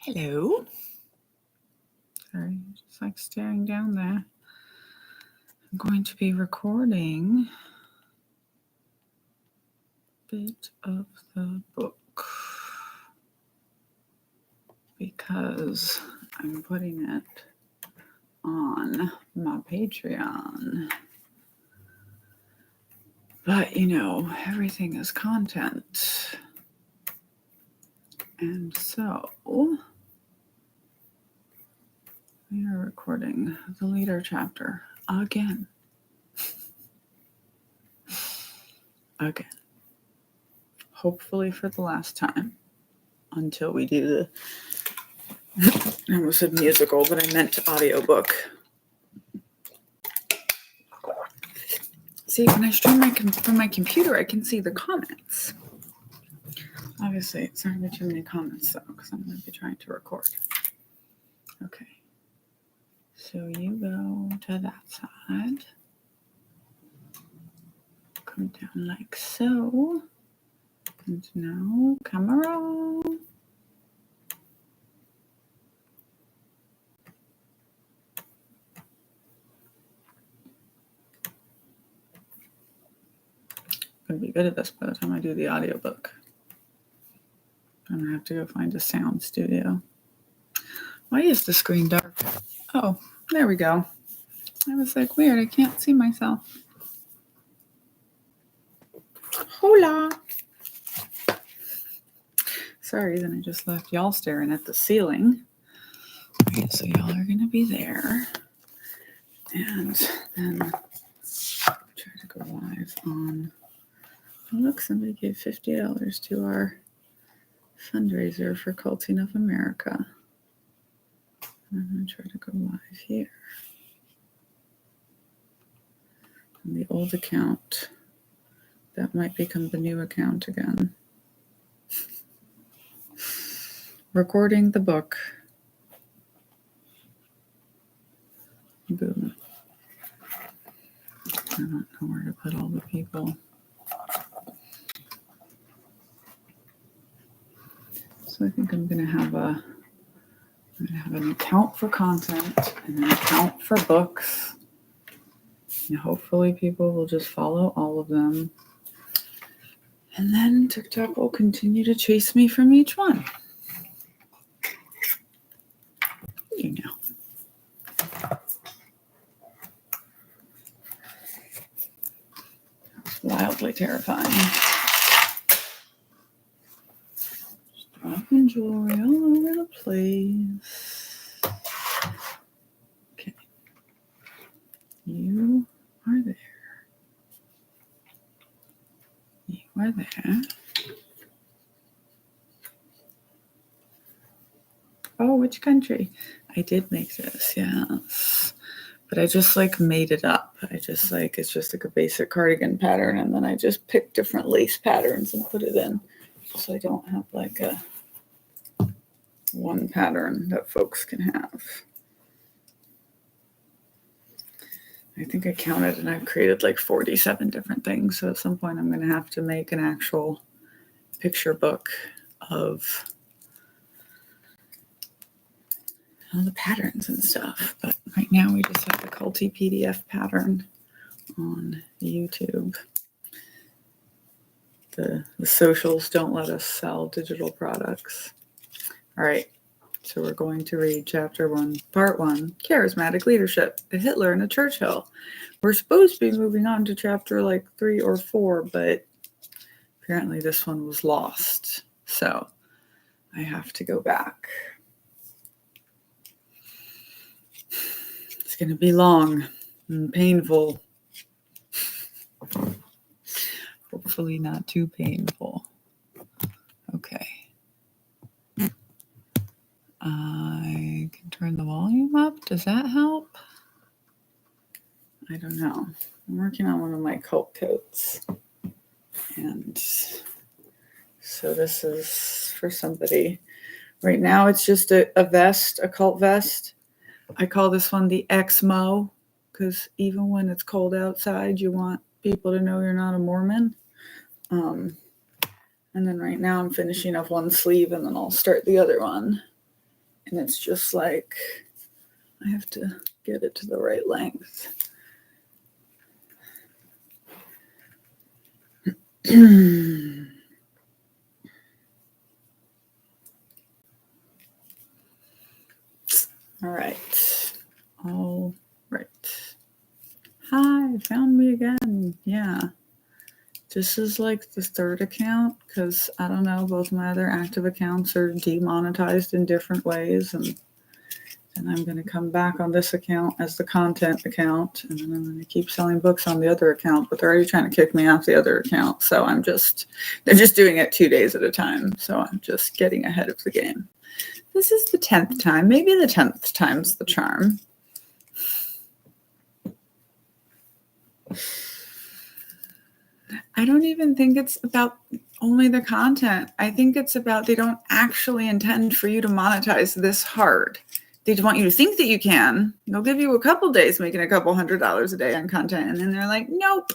Hello. Sorry, just like staring down there. I'm going to be recording a bit of the book because I'm putting it on my Patreon. But, everything is content. And so we are recording the leader chapter again. Again. Hopefully for the last time until we do the, I almost said musical, but I meant audiobook. See, when I stream from my computer, I can see the comments. Obviously, it's not going to be too many comments, though, because I'm going to be trying to record. Okay. So you go to that side. Come down like so. And now, camera. I'm going to be good at this by the time I do the audiobook. I'm going to have to go find a sound studio. Why is the screen dark? Oh, there we go. I was like, weird, I can't see myself. Hola. Sorry, then I just left y'all staring at the ceiling. Okay, so y'all are going to be there. And then try to go live on... Oh, look, somebody gave $50 to our fundraiser for Culting of America. I'm going to try to go live here. And the old account, that might become the new account again. Recording the book. Boom. I don't know where to put all the people. So I think I'm going to have an account for content and an account for books. And hopefully people will just follow all of them. And then TikTok will continue to chase me from each one. You know. That's wildly terrifying. Dropping jewelry all over the place. Okay. You are there. You are there. Oh, which country? I did make this, yes. But I just made it up. It's just a basic cardigan pattern, and then I just picked different lace patterns and put it in. So I don't have a one pattern that folks can have. I think I counted and I've created 47 different things. So at some point I'm going to have to make an actual picture book of all the patterns and stuff. But right now we just have the Culty PDF pattern on YouTube. The socials don't let us sell digital products. All right, so we're going to read Chapter 1, Part 1, Charismatic Leadership, a Hitler and a Churchill. We're supposed to be moving on to Chapter 3 or 4, but apparently this one was lost. So I have to go back. It's going to be long and painful. Hopefully not too painful. Okay. I can turn the volume up. Does that help? I don't know. I'm working on one of my cult coats. And so this is for somebody. Right now it's just a vest, a cult vest. I call this one the Exmo because even when it's cold outside, you want people to know you're not a Mormon. And then right now I'm finishing up one sleeve and then I'll start the other one. And it's just like, I have to get it to the right length. All right. All right. Hi, found me again. Yeah. This is like the third account because I don't know, both my other active accounts are demonetized in different ways. And I'm going to come back on this account as the content account. And then I'm going to keep selling books on the other account, but they're already trying to kick me off the other account. So they're just doing it 2 days at a time. So I'm just getting ahead of the game. This is the 10th time. Maybe the 10th time's the charm. I don't even think it's about only the content. I think it's about they don't actually intend for you to monetize this hard. They just want you to think that you can. They'll give you a couple days making a couple $100 a day on content, and then they're like, nope.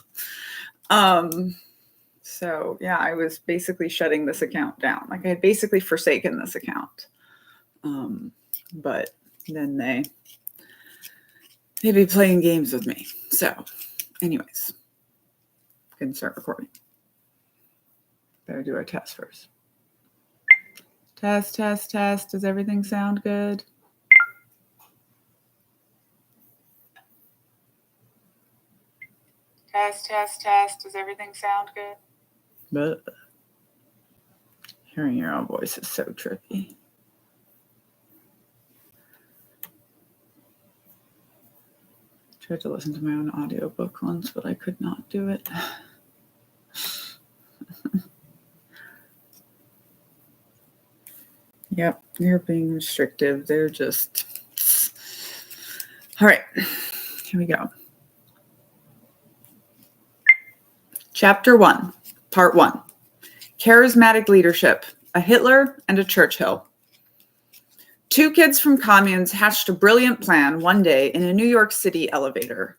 So yeah, I was basically shutting this account down. Like I had basically forsaken this account. But then they'd be playing games with me. So anyways, can start recording. Better do our test first. Test, test, test. Does everything sound good? Test, test, test. Does everything sound good? But hearing your own voice is so trippy. Tried to listen to my own audiobook once, but I could not do it. Yep, you're being restrictive. They're just... All right, here we go. Chapter 1, Part 1. Charismatic Leadership, a Hitler and a Churchill. 2 kids from communes hatched a brilliant plan one day in a New York City elevator.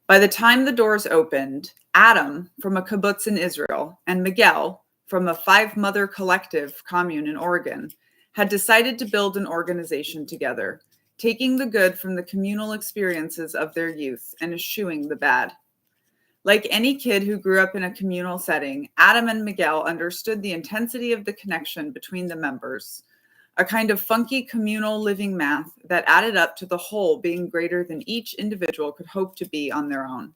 By the time the doors opened, Adam from a kibbutz in Israel and Miguel from a 5-mother collective commune in Oregon had decided to build an organization together, taking the good from the communal experiences of their youth and eschewing the bad. Like any kid who grew up in a communal setting, Adam and Miguel understood the intensity of the connection between the members, a kind of funky communal living math that added up to the whole being greater than each individual could hope to be on their own.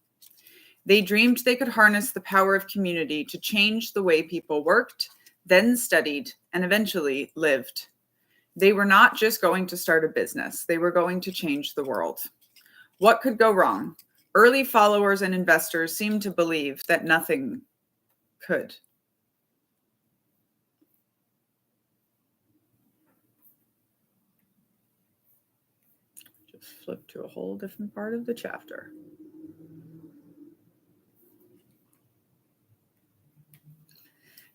They dreamed they could harness the power of community to change the way people worked, then studied, and eventually lived. They were not just going to start a business. They were going to change the world. What could go wrong? Early followers and investors seemed to believe that nothing could. Just flip to a whole different part of the chapter.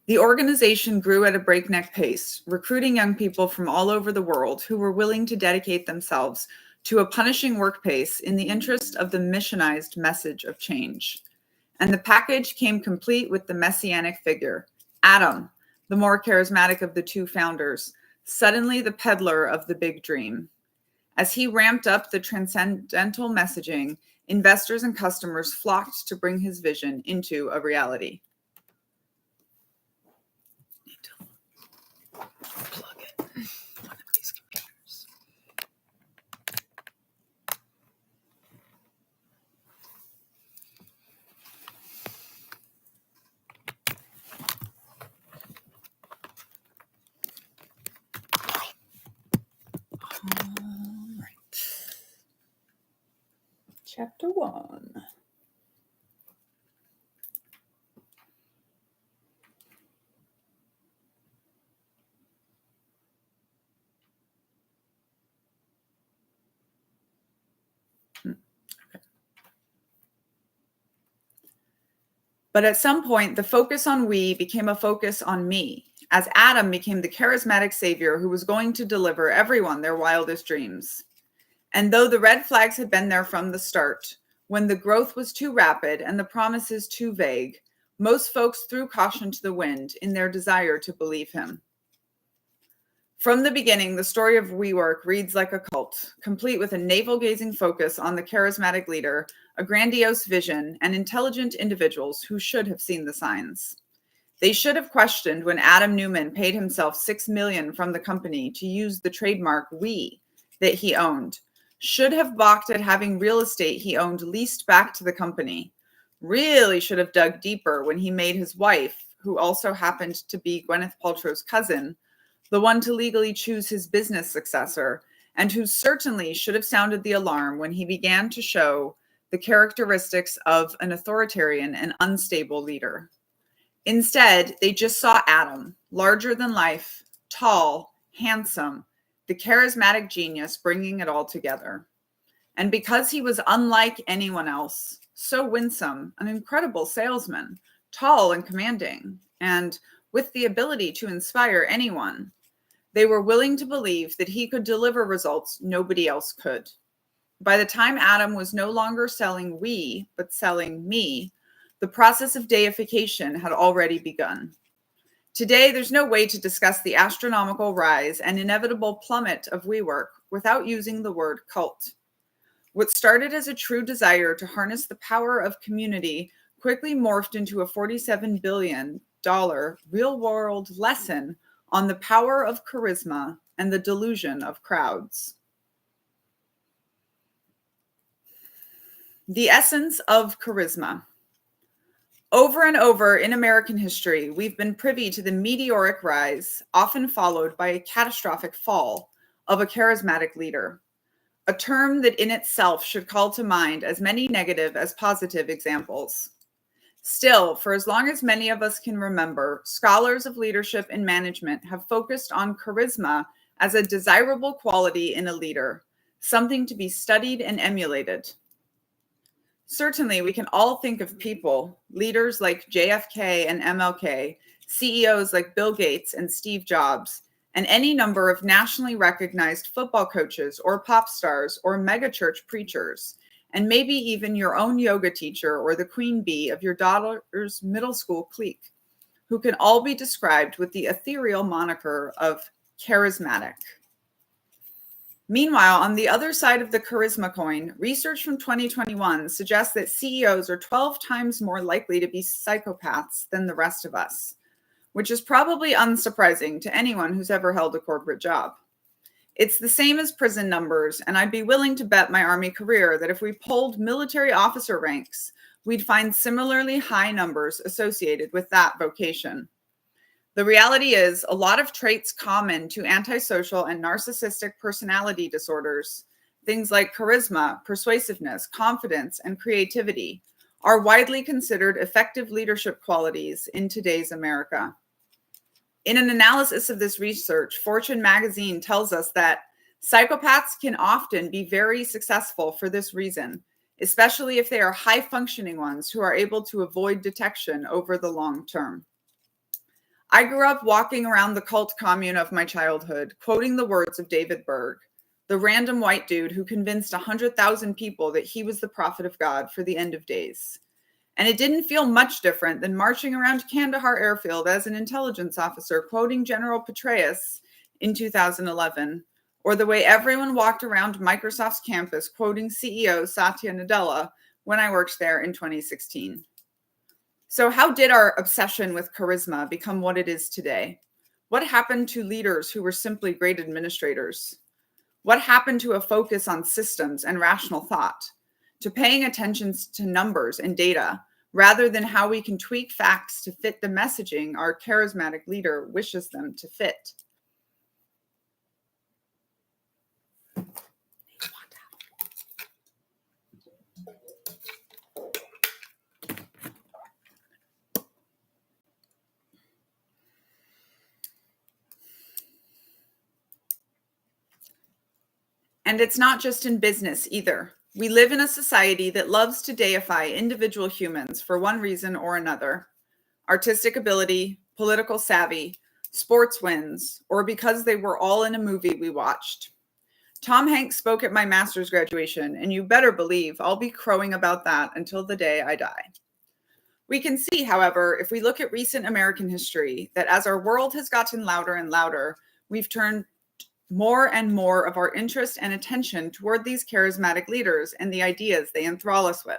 The organization grew at a breakneck pace, recruiting young people from all over the world who were willing to dedicate themselves to a punishing work pace in the interest of the missionized message of change. And the package came complete with the messianic figure, Adam, the more charismatic of the 2 founders, suddenly the peddler of the big dream. As he ramped up the transcendental messaging, investors and customers flocked to bring his vision into a reality. Plug it. One of these computers. All right. Chapter 1. But at some point, the focus on we became a focus on me, as Adam became the charismatic savior who was going to deliver everyone their wildest dreams. And though the red flags had been there from the start, when the growth was too rapid and the promises too vague, most folks threw caution to the wind in their desire to believe him. From the beginning, the story of WeWork reads like a cult, complete with a navel-gazing focus on the charismatic leader, a grandiose vision, and intelligent individuals who should have seen the signs. They should have questioned when Adam Newman paid himself $6 million from the company to use the trademark "we" that he owned, should have balked at having real estate he owned leased back to the company, really should have dug deeper when he made his wife, who also happened to be Gwyneth Paltrow's cousin, the one to legally choose his business successor, and who certainly should have sounded the alarm when he began to show the characteristics of an authoritarian and unstable leader. Instead, they just saw Adam, larger than life, tall, handsome, the charismatic genius bringing it all together. And because he was unlike anyone else, so winsome, an incredible salesman, tall and commanding, and with the ability to inspire anyone, they were willing to believe that he could deliver results nobody else could. By the time Adam was no longer selling "we," but selling "me," the process of deification had already begun. Today, there's no way to discuss the astronomical rise and inevitable plummet of WeWork without using the word cult. What started as a true desire to harness the power of community quickly morphed into a $47 billion real-world lesson on the power of charisma and the delusion of crowds. The essence of charisma. Over and over in American history, we've been privy to the meteoric rise, often followed by a catastrophic fall, of a charismatic leader, a term that in itself should call to mind as many negative as positive examples. Still, for as long as many of us can remember, scholars of leadership and management have focused on charisma as a desirable quality in a leader, something to be studied and emulated. Certainly, we can all think of people, leaders like JFK and MLK, CEOs like Bill Gates and Steve Jobs, and any number of nationally recognized football coaches or pop stars or megachurch preachers, and maybe even your own yoga teacher or the queen bee of your daughter's middle school clique, who can all be described with the ethereal moniker of charismatic. Meanwhile, on the other side of the charisma coin, research from 2021 suggests that CEOs are 12 times more likely to be psychopaths than the rest of us, which is probably unsurprising to anyone who's ever held a corporate job. It's the same as prison numbers, and I'd be willing to bet my Army career that if we polled military officer ranks, we'd find similarly high numbers associated with that vocation. The reality is, a lot of traits common to antisocial and narcissistic personality disorders, things like charisma, persuasiveness, confidence, and creativity, are widely considered effective leadership qualities in today's America. In an analysis of this research, Fortune magazine tells us that psychopaths can often be very successful for this reason, especially if they are high-functioning ones who are able to avoid detection over the long term. I grew up walking around the cult commune of my childhood, quoting the words of David Berg, the random white dude who convinced 100,000 people that he was the prophet of God for the end of days. And it didn't feel much different than marching around Kandahar airfield as an intelligence officer quoting General Petraeus in 2011, or the way everyone walked around Microsoft's campus quoting CEO Satya Nadella when I worked there in 2016. So how did our obsession with charisma become what it is today? What happened to leaders who were simply great administrators? What happened to a focus on systems and rational thought, to paying attention to numbers and data, rather than how we can tweak facts to fit the messaging our charismatic leader wishes them to fit? And it's not just in business either. We live in a society that loves to deify individual humans for one reason or another: artistic ability, political savvy, sports wins, or because they were all in a movie we watched. Tom Hanks spoke at my master's graduation, and you better believe I'll be crowing about that until the day I die. We can see, however, if we look at recent American history, that as our world has gotten louder and louder, we've turned more and more of our interest and attention toward these charismatic leaders and the ideas they enthrall us with.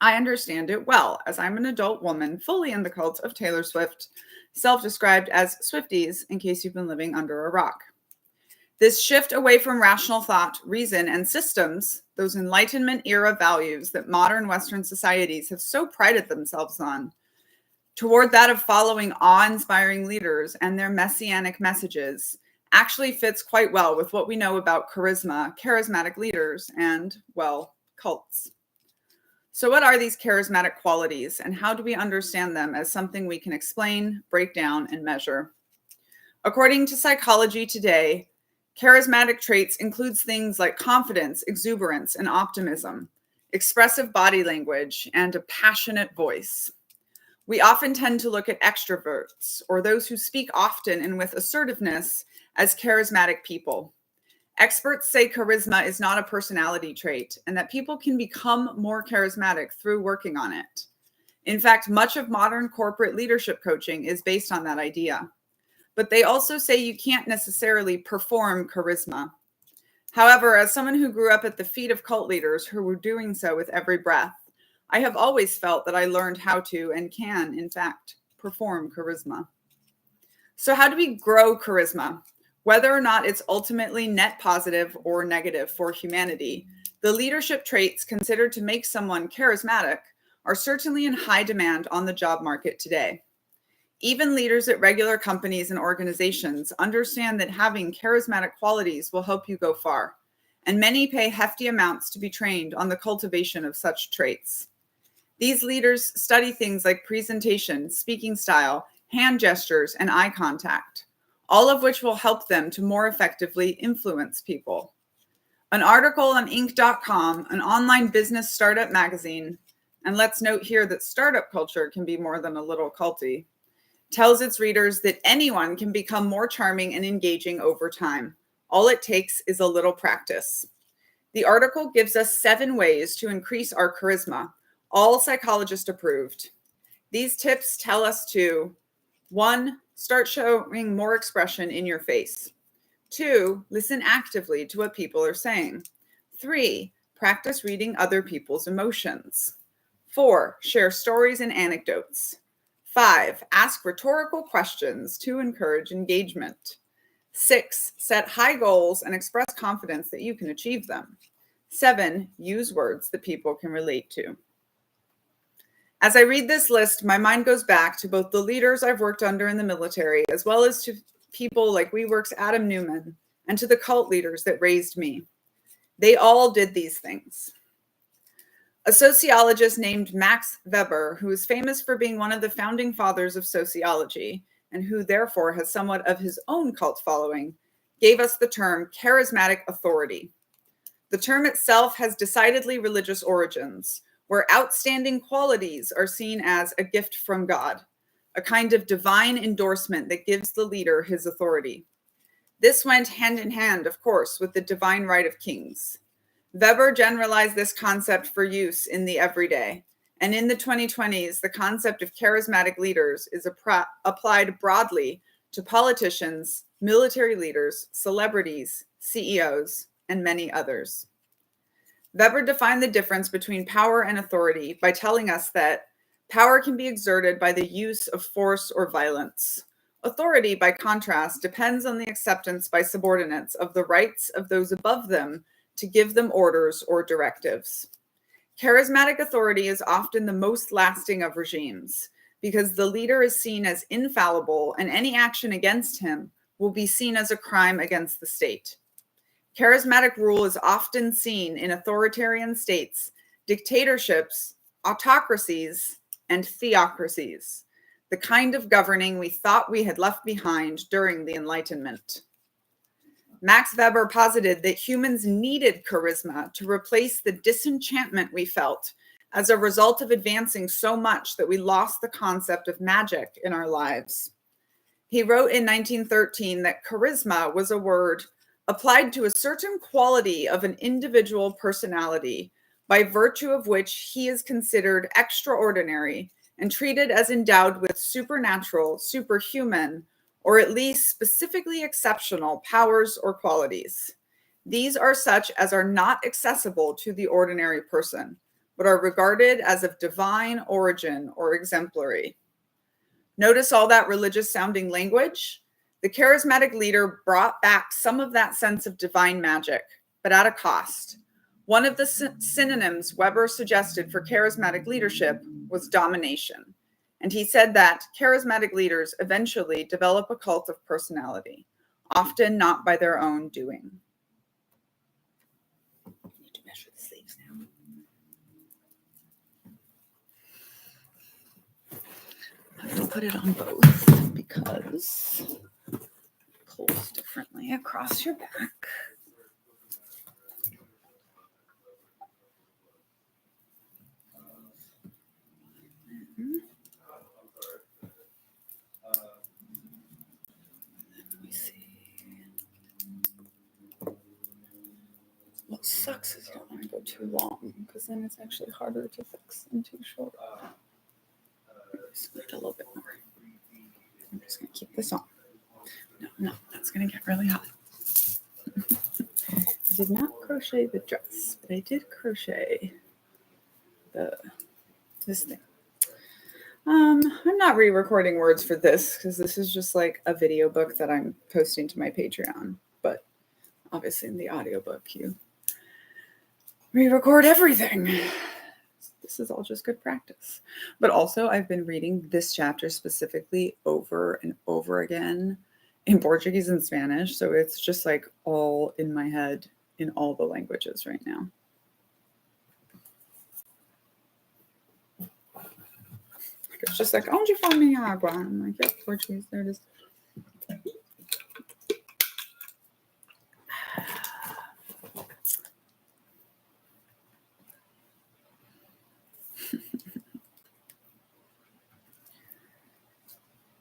I understand it well, as I'm an adult woman fully in the cult of Taylor Swift, self-described as Swifties, in case you've been living under a rock. This shift away from rational thought, reason, and systems, those Enlightenment era values that modern Western societies have so prided themselves on, toward that of following awe-inspiring leaders and their messianic messages, actually fits quite well with what we know about charisma, charismatic leaders, and, well, cults. So what are these charismatic qualities, and how do we understand them as something we can explain, break down, and measure? According to Psychology Today, charismatic traits includes things like confidence, exuberance, and optimism, expressive body language, and a passionate voice. We often tend to look at extroverts, or those who speak often and with assertiveness, as charismatic people. Experts say charisma is not a personality trait, and that people can become more charismatic through working on it. In fact, much of modern corporate leadership coaching is based on that idea. But they also say you can't necessarily perform charisma. However, as someone who grew up at the feet of cult leaders who were doing so with every breath, I have always felt that I learned how to and can, in fact, perform charisma. So how do we grow charisma? Whether or not it's ultimately net positive or negative for humanity, the leadership traits considered to make someone charismatic are certainly in high demand on the job market today. Even leaders at regular companies and organizations understand that having charismatic qualities will help you go far, and many pay hefty amounts to be trained on the cultivation of such traits. These leaders study things like presentation, speaking style, hand gestures, and eye contact, all of which will help them to more effectively influence people. An article on Inc.com, an online business startup magazine, and let's note here that startup culture can be more than a little culty, tells its readers that anyone can become more charming and engaging over time. All it takes is a little practice. The article gives us 7 ways to increase our charisma, all psychologist approved. These tips tell us to 1. Start showing more expression in your face. 2. Listen actively to what people are saying. 3. Practice reading other people's emotions. 4. Share stories and anecdotes. 5. Ask rhetorical questions to encourage engagement. 6. Set high goals and express confidence that you can achieve them. 7. Use words that people can relate to. As I read this list, my mind goes back to both the leaders I've worked under in the military, as well as to people like WeWork's Adam Newman, and to the cult leaders that raised me. They all did these things. A sociologist named Max Weber, who is famous for being one of the founding fathers of sociology, and who therefore has somewhat of his own cult following, gave us the term charismatic authority. The term itself has decidedly religious origins, where outstanding qualities are seen as a gift from God, a kind of divine endorsement that gives the leader his authority. This went hand in hand, of course, with the divine right of kings. Weber generalized this concept for use in the everyday, and in the 2020s, the concept of charismatic leaders is applied broadly to politicians, military leaders, celebrities, CEOs, and many others. Weber defined the difference between power and authority by telling us that power can be exerted by the use of force or violence. Authority, by contrast, depends on the acceptance by subordinates of the rights of those above them to give them orders or directives. Charismatic authority is often the most lasting of regimes because the leader is seen as infallible and any action against him will be seen as a crime against the state. Charismatic rule is often seen in authoritarian states, dictatorships, autocracies, and theocracies, the kind of governing we thought we had left behind during the Enlightenment. Max Weber posited that humans needed charisma to replace the disenchantment we felt as a result of advancing so much that we lost the concept of magic in our lives. He wrote in 1913 that charisma was a word applied to a certain quality of an individual personality by virtue of which he is considered extraordinary and treated as endowed with supernatural, superhuman, or at least specifically exceptional powers or qualities. These are such as are not accessible to the ordinary person, but are regarded as of divine origin or exemplary. Notice all that religious sounding language? The charismatic leader brought back some of that sense of divine magic, but at a cost. One of the synonyms Weber suggested for charismatic leadership was domination. And he said that charismatic leaders eventually develop a cult of personality, often not by their own doing. I need to measure the sleeves now. I have to put it on both because it pulls differently across your back. Let me see. What sucks is you don't want to go too long because then it's actually harder to fix than too short. Just need a little bit more. I'm just going to keep this on. No, that's going to get really hot. I did not crochet the dress, but I did crochet this thing. I'm not re-recording words for this because this is just like a video book that I'm posting to my Patreon. But obviously in the audiobook, you re-record everything. This is all just good practice. But also I've been reading this chapter specifically over and over again in Portuguese and Spanish. So it's just like all in my head in all the languages right now. It's just like, onde fome água? I'm like, yep, Portuguese, there it is.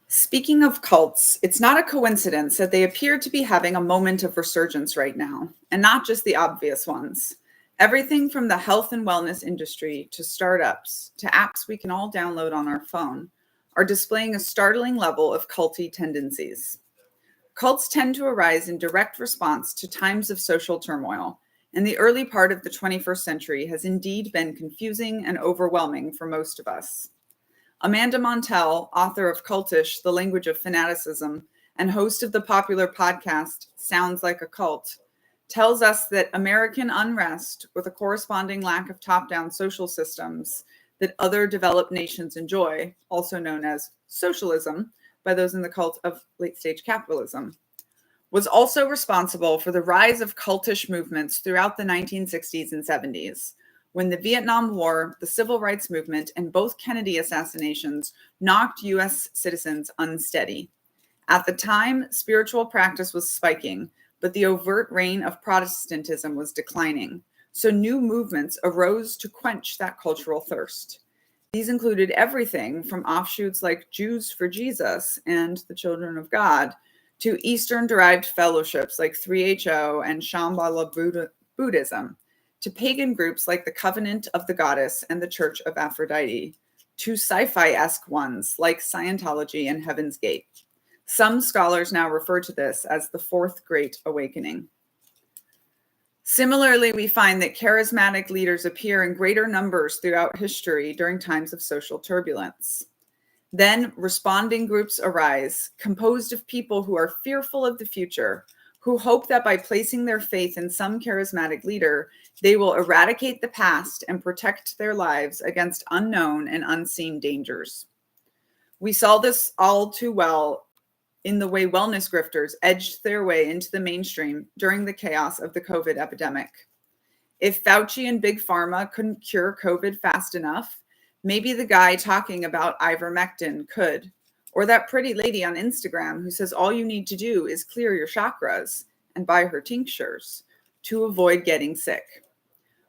Speaking of cults, it's not a coincidence that they appear to be having a moment of resurgence right now, and not just the obvious ones. Everything from the health and wellness industry to startups to apps we can all download on our phone are displaying a startling level of culty tendencies. Cults tend to arise in direct response to times of social turmoil, and the early part of the 21st century has indeed been confusing and overwhelming for most of us. Amanda Montell, author of Cultish, The Language of Fanaticism, and host of the popular podcast Sounds Like a Cult, tells us that American unrest, with a corresponding lack of top-down social systems that other developed nations enjoy, also known as socialism by those in the cult of late-stage capitalism, was also responsible for the rise of cultish movements throughout the 1960s and 70s, when the Vietnam War, the Civil Rights Movement, and both Kennedy assassinations knocked U.S. citizens unsteady. At the time, spiritual practice was spiking, but the overt reign of Protestantism was declining, so new movements arose to quench that cultural thirst. These included everything from offshoots like Jews for Jesus and the Children of God to Eastern-derived fellowships like 3HO and Shambhala Buddhism, to pagan groups like the Covenant of the Goddess and the Church of Aphrodite, to sci-fi-esque ones like Scientology and Heaven's Gate. Some scholars now refer to this as the Fourth Great Awakening. Similarly, we find that charismatic leaders appear in greater numbers throughout history during times of social turbulence. Then responding groups arise, composed of people who are fearful of the future, who hope that by placing their faith in some charismatic leader, they will eradicate the past and protect their lives against unknown and unseen dangers. We saw this all too well in the way wellness grifters edged their way into the mainstream during the chaos of the COVID epidemic. If Fauci and Big Pharma couldn't cure COVID fast enough, maybe the guy talking about ivermectin could, or that pretty lady on Instagram who says all you need to do is clear your chakras and buy her tinctures to avoid getting sick.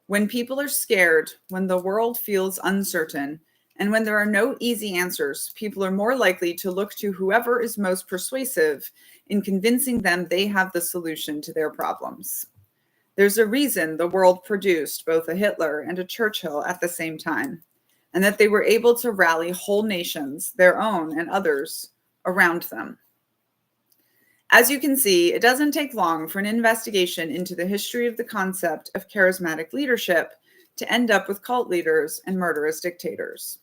When people are scared, when the world feels uncertain, and when there are no easy answers, people are more likely to look to whoever is most persuasive in convincing them they have the solution to their problems. There's a reason the world produced both a Hitler and a Churchill at the same time, and that they were able to rally whole nations, their own and others, around them. As you can see, it doesn't take long for an investigation into the history of the concept of charismatic leadership to end up with cult leaders and murderous dictators.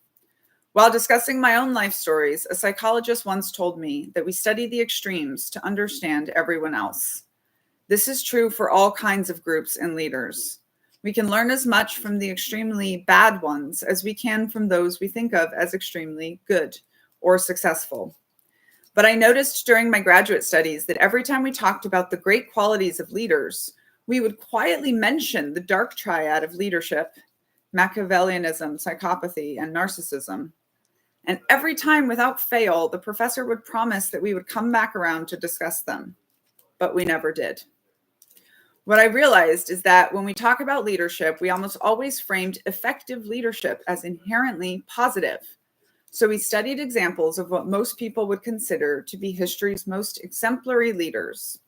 While discussing my own life stories, a psychologist once told me that we study the extremes to understand everyone else. This is true for all kinds of groups and leaders. We can learn as much from the extremely bad ones as we can from those we think of as extremely good or successful. But I noticed during my graduate studies that every time we talked about the great qualities of leaders, we would quietly mention the dark triad of leadership, Machiavellianism, psychopathy, and narcissism. And every time without fail, the professor would promise that we would come back around to discuss them. But we never did. What I realized is that when we talk about leadership, we almost always framed effective leadership as inherently positive. So we studied examples of what most people would consider to be history's most exemplary leaders.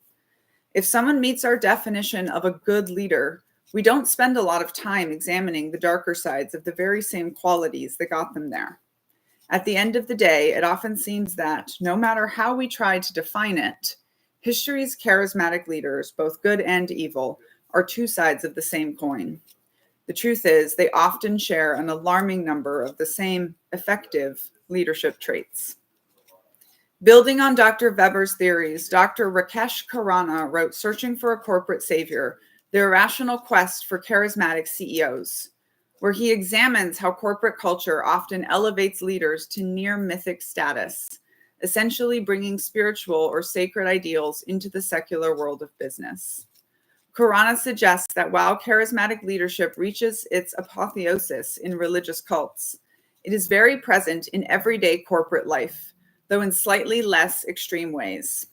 If someone meets our definition of a good leader, we don't spend a lot of time examining the darker sides of the very same qualities that got them there. At the end of the day, it often seems that no matter how we try to define it, history's charismatic leaders, both good and evil, are two sides of the same coin. The truth is, they often share an alarming number of the same effective leadership traits. Building on Dr. Weber's theories, Dr. Rakesh Khurana wrote Searching for a Corporate Savior, The Irrational Quest for Charismatic CEOs, where he examines how corporate culture often elevates leaders to near mythic status, essentially bringing spiritual or sacred ideals into the secular world of business. Khurana suggests that while charismatic leadership reaches its apotheosis in religious cults, it is very present in everyday corporate life, though in slightly less extreme ways.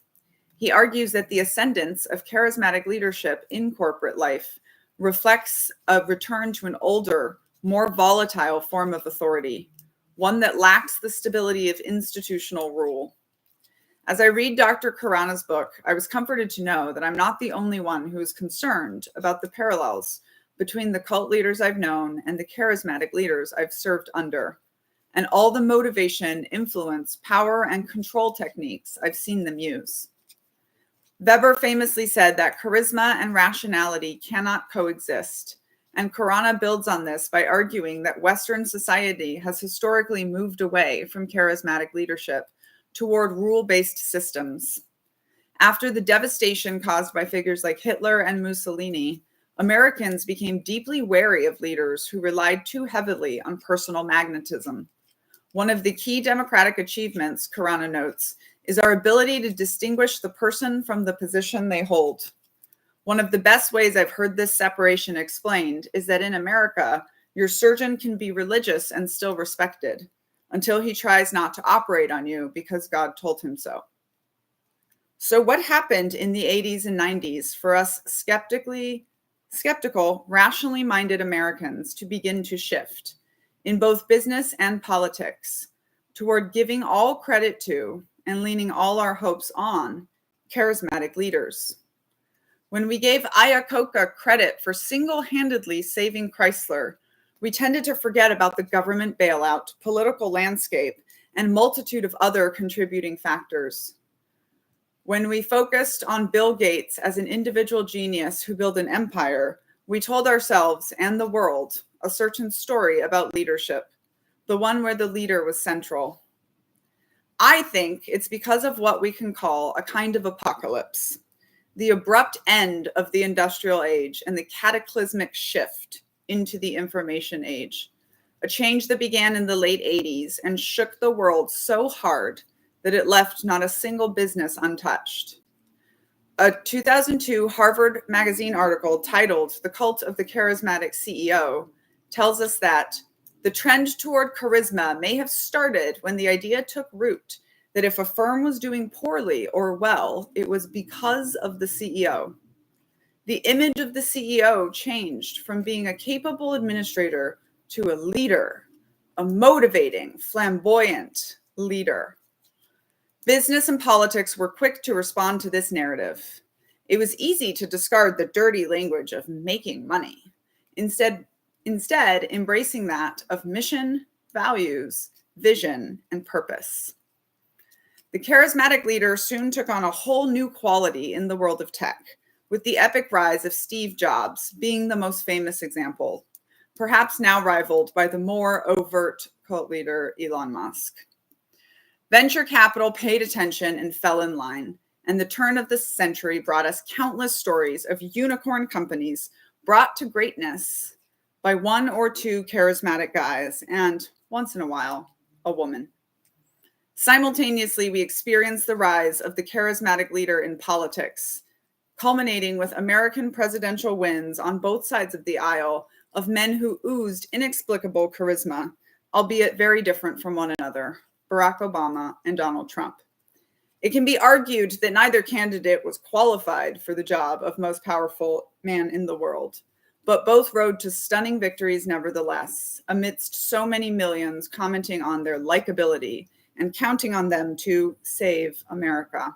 He argues that the ascendance of charismatic leadership in corporate life reflects a return to an older, more volatile form of authority, one that lacks the stability of institutional rule. As I read Dr. Khurana's book, I was comforted to know that I'm not the only one who is concerned about the parallels between the cult leaders I've known and the charismatic leaders I've served under, and all the motivation, influence, power, and control techniques I've seen them use. Weber famously said that charisma and rationality cannot coexist, and Khurana builds on this by arguing that Western society has historically moved away from charismatic leadership toward rule-based systems. After the devastation caused by figures like Hitler and Mussolini, Americans became deeply wary of leaders who relied too heavily on personal magnetism. One of the key democratic achievements, Khurana notes, is our ability to distinguish the person from the position they hold. One of the best ways I've heard this separation explained is that in America, your surgeon can be religious and still respected until he tries not to operate on you because God told him so. So what happened in the 80s and 90s for us skeptical, rationally minded Americans to begin to shift in both business and politics toward giving all credit to and leaning all our hopes on charismatic leaders? When we gave Iacocca credit for single-handedly saving Chrysler, we tended to forget about the government bailout, political landscape, and multitude of other contributing factors. When we focused on Bill Gates as an individual genius who built an empire, we told ourselves and the world a certain story about leadership, the one where the leader was central. I think it's because of what we can call a kind of apocalypse, the abrupt end of the industrial age and the cataclysmic shift into the information age, a change that began in the late 80s and shook the world so hard that it left not a single business untouched. A 2002 Harvard Magazine article titled "The Cult of the Charismatic CEO" tells us that the trend toward charisma may have started when the idea took root that if a firm was doing poorly or well, it was because of the CEO. The image of the CEO changed from being a capable administrator to a leader, a motivating, flamboyant leader. Business and politics were quick to respond to this narrative. It was easy to discard the dirty language of making money, instead embracing that of mission, values, vision, and purpose. The charismatic leader soon took on a whole new quality in the world of tech, with the epic rise of Steve Jobs being the most famous example, perhaps now rivaled by the more overt cult leader Elon Musk. Venture capital paid attention and fell in line, and the turn of the century brought us countless stories of unicorn companies brought to greatness by one or two charismatic guys, and once in a while, a woman. Simultaneously, we experience the rise of the charismatic leader in politics, culminating with American presidential wins on both sides of the aisle of men who oozed inexplicable charisma, albeit very different from one another, Barack Obama and Donald Trump. It can be argued that neither candidate was qualified for the job of most powerful man in the world, but both rode to stunning victories nevertheless, amidst so many millions commenting on their likability and counting on them to save America.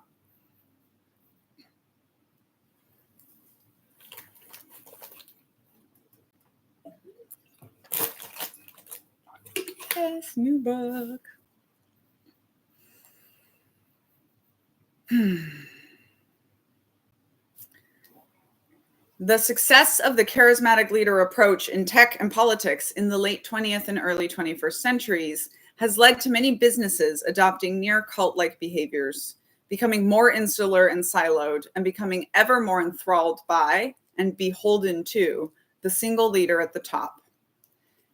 Yes, new book. The success of the charismatic leader approach in tech and politics in the late 20th and early 21st centuries has led to many businesses adopting near cult-like behaviors, becoming more insular and siloed, and becoming ever more enthralled by and beholden to the single leader at the top.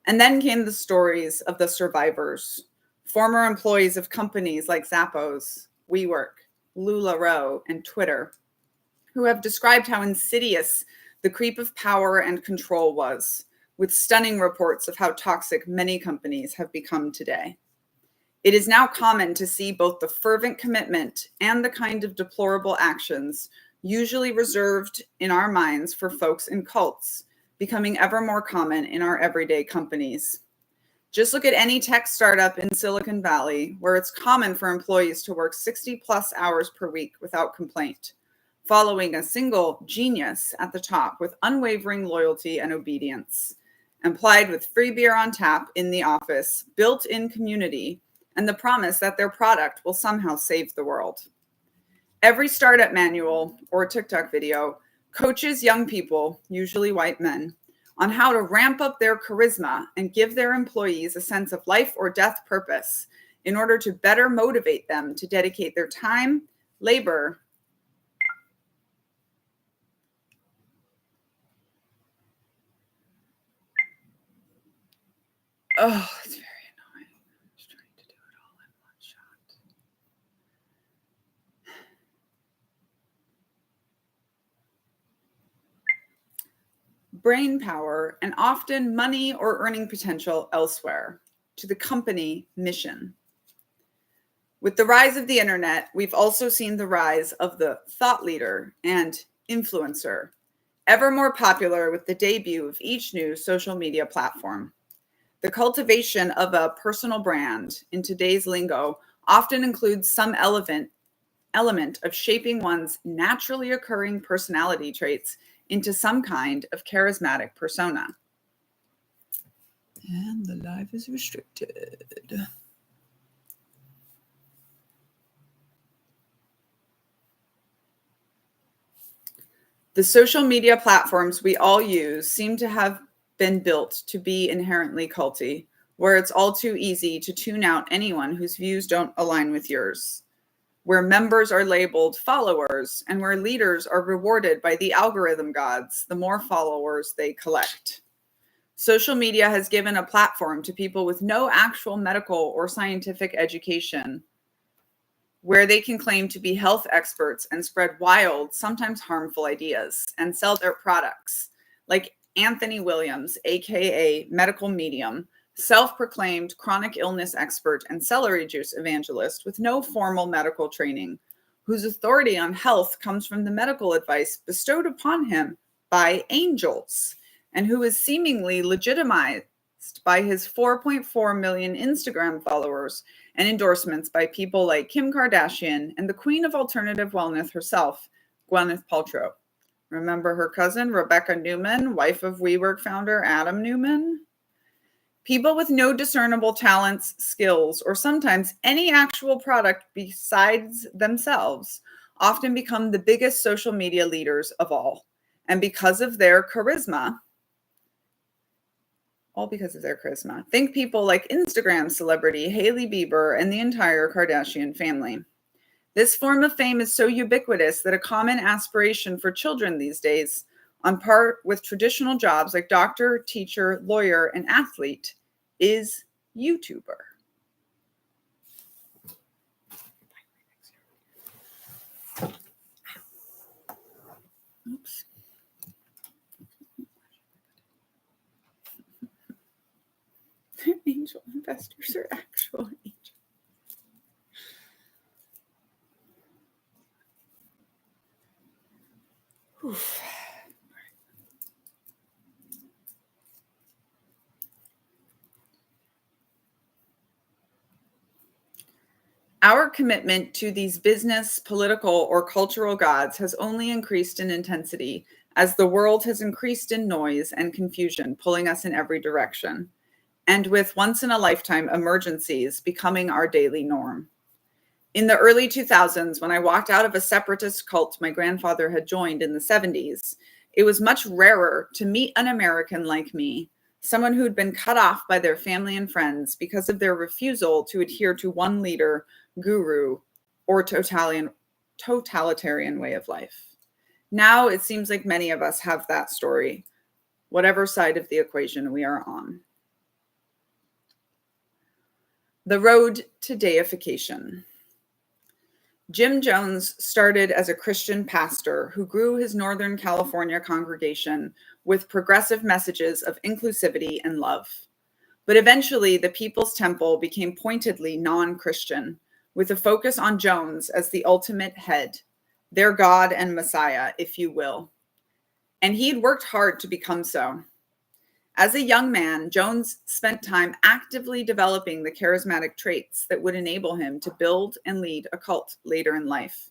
And then came the stories of the survivors, former employees of companies like Zappos, WeWork, LuLaRoe, and Twitter, who have described how insidious the creep of power and control was, with stunning reports of how toxic many companies have become today. It is now common to see both the fervent commitment and the kind of deplorable actions usually reserved in our minds for folks in cults becoming ever more common in our everyday companies. Just look at any tech startup in Silicon Valley, where it's common for employees to work 60 plus hours per week without complaint, following a single genius at the top with unwavering loyalty and obedience, implied with free beer on tap in the office, built-in community, and the promise that their product will somehow save the world. Every startup manual or TikTok video coaches young people, usually white men, on how to ramp up their charisma and give their employees a sense of life or death purpose in order to better motivate them to dedicate their time, labor, oh, it's very annoying. I'm just trying to do it all in one shot. Brain power and often money or earning potential elsewhere to the company mission. With the rise of the internet, we've also seen the rise of the thought leader and influencer, ever more popular with the debut of each new social media platform. The cultivation of a personal brand in today's lingo often includes some element of shaping one's naturally occurring personality traits into some kind of charismatic persona. And the live is restricted. The social media platforms we all use seem to have been built to be inherently culty, where it's all too easy to tune out anyone whose views don't align with yours, where members are labeled followers, and where leaders are rewarded by the algorithm gods the more followers they collect. Social media has given a platform to people with no actual medical or scientific education, where they can claim to be health experts and spread wild, sometimes harmful ideas and sell their products, like Anthony Williams, aka Medical Medium, self-proclaimed chronic illness expert and celery juice evangelist with no formal medical training, whose authority on health comes from the medical advice bestowed upon him by angels, and who is seemingly legitimized by his 4.4 million Instagram followers and endorsements by people like Kim Kardashian and the queen of alternative wellness herself, Gwyneth Paltrow. Remember her cousin, Rebecca Newman, wife of WeWork founder Adam Newman? People with no discernible talents, skills, or sometimes any actual product besides themselves often become the biggest social media leaders of all. And because of their charisma, all because of their charisma. Think people like Instagram celebrity Hailey Bieber and the entire Kardashian family. This form of fame is so ubiquitous that a common aspiration for children these days, on par with traditional jobs like doctor, teacher, lawyer, and athlete, is YouTuber. Oops. Angel investors are actual angels. Oof. Our commitment to these business, political, or cultural gods has only increased in intensity as the world has increased in noise and confusion, pulling us in every direction, and with once-in-a-lifetime emergencies becoming our daily norm. In the early 2000s, when I walked out of a separatist cult my grandfather had joined in the 70s, it was much rarer to meet an American like me, someone who'd been cut off by their family and friends because of their refusal to adhere to one leader, guru, or totalitarian way of life. Now it seems like many of us have that story, whatever side of the equation we are on. The road to deification. Jim Jones started as a Christian pastor who grew his Northern California congregation with progressive messages of inclusivity and love. But eventually, the People's Temple became pointedly non-Christian, with a focus on Jones as the ultimate head, their God and Messiah, if you will. And he'd worked hard to become so. As a young man, Jones spent time actively developing the charismatic traits that would enable him to build and lead a cult later in life,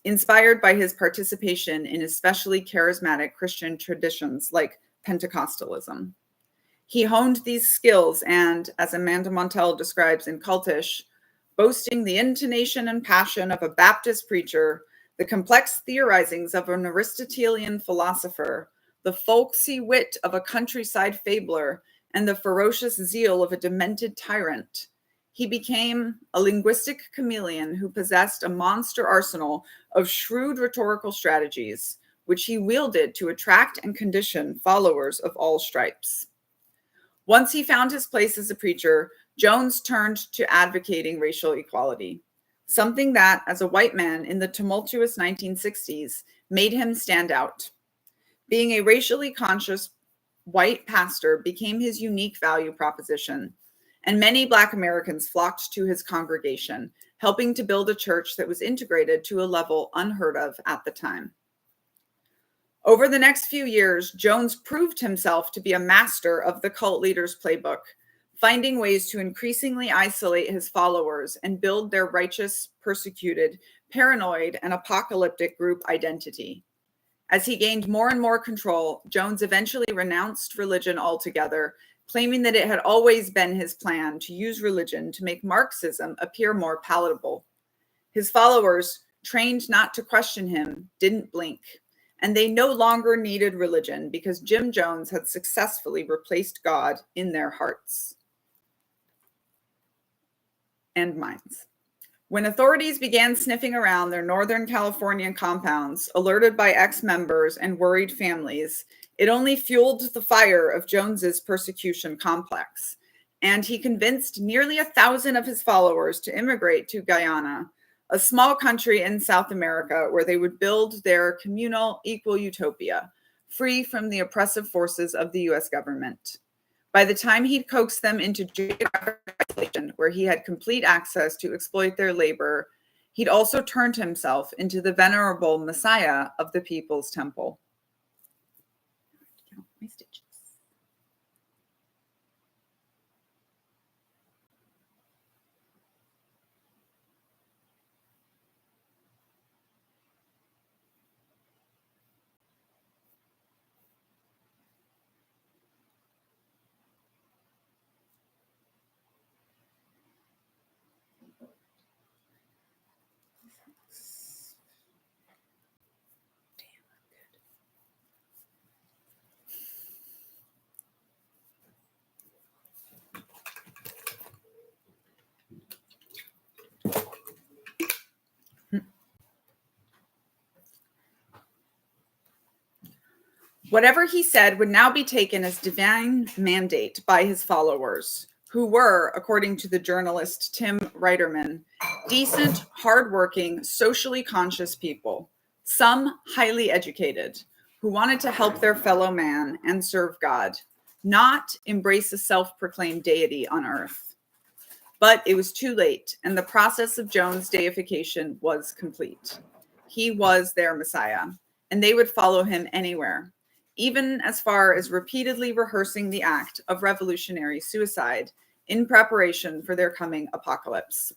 inspired by his participation in especially charismatic Christian traditions like Pentecostalism. He honed these skills and, as Amanda Montell describes in Cultish, boasting the intonation and passion of a Baptist preacher, the complex theorizings of an Aristotelian philosopher, the folksy wit of a countryside fabler, and the ferocious zeal of a demented tyrant. He became a linguistic chameleon who possessed a monster arsenal of shrewd rhetorical strategies, which he wielded to attract and condition followers of all stripes. Once he found his place as a preacher, Jones turned to advocating racial equality, something that, as a white man in the tumultuous 1960s, made him stand out. Being a racially conscious white pastor became his unique value proposition, and many Black Americans flocked to his congregation, helping to build a church that was integrated to a level unheard of at the time. Over the next few years, Jones proved himself to be a master of the cult leader's playbook, finding ways to increasingly isolate his followers and build their righteous, persecuted, paranoid, and apocalyptic group identity. As he gained more and more control, Jones eventually renounced religion altogether, claiming that it had always been his plan to use religion to make Marxism appear more palatable. His followers, trained not to question him, didn't blink, and they no longer needed religion because Jim Jones had successfully replaced God in their hearts and minds. When authorities began sniffing around their Northern California compounds, alerted by ex-members and worried families, it only fueled the fire of Jones's persecution complex, and he convinced nearly 1,000 of his followers to immigrate to Guyana, a small country in South America where they would build their communal equal utopia, free from the oppressive forces of the US government. By the time he'd coaxed them into geographic isolation, where he had complete access to exploit their labor, he'd also turned himself into the venerable Messiah of the People's Temple. My stitches. Whatever he said would now be taken as divine mandate by his followers, who were, according to the journalist Tim Reiterman, decent, hardworking, socially conscious people, some highly educated, who wanted to help their fellow man and serve God, not embrace a self-proclaimed deity on earth. But it was too late, and the process of Jones' deification was complete. He was their Messiah, and they would follow him anywhere, even as far as repeatedly rehearsing the act of revolutionary suicide in preparation for their coming apocalypse.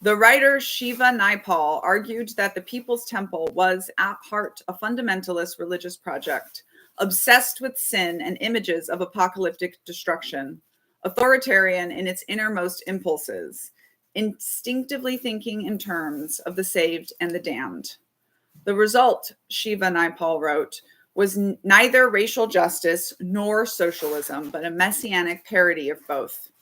The writer Shiva Naipaul argued that the People's Temple was at heart a fundamentalist religious project, obsessed with sin and images of apocalyptic destruction, authoritarian in its innermost impulses, instinctively thinking in terms of the saved and the damned. The result, Shiva Naipaul wrote, was neither racial justice nor socialism, but a messianic parody of both.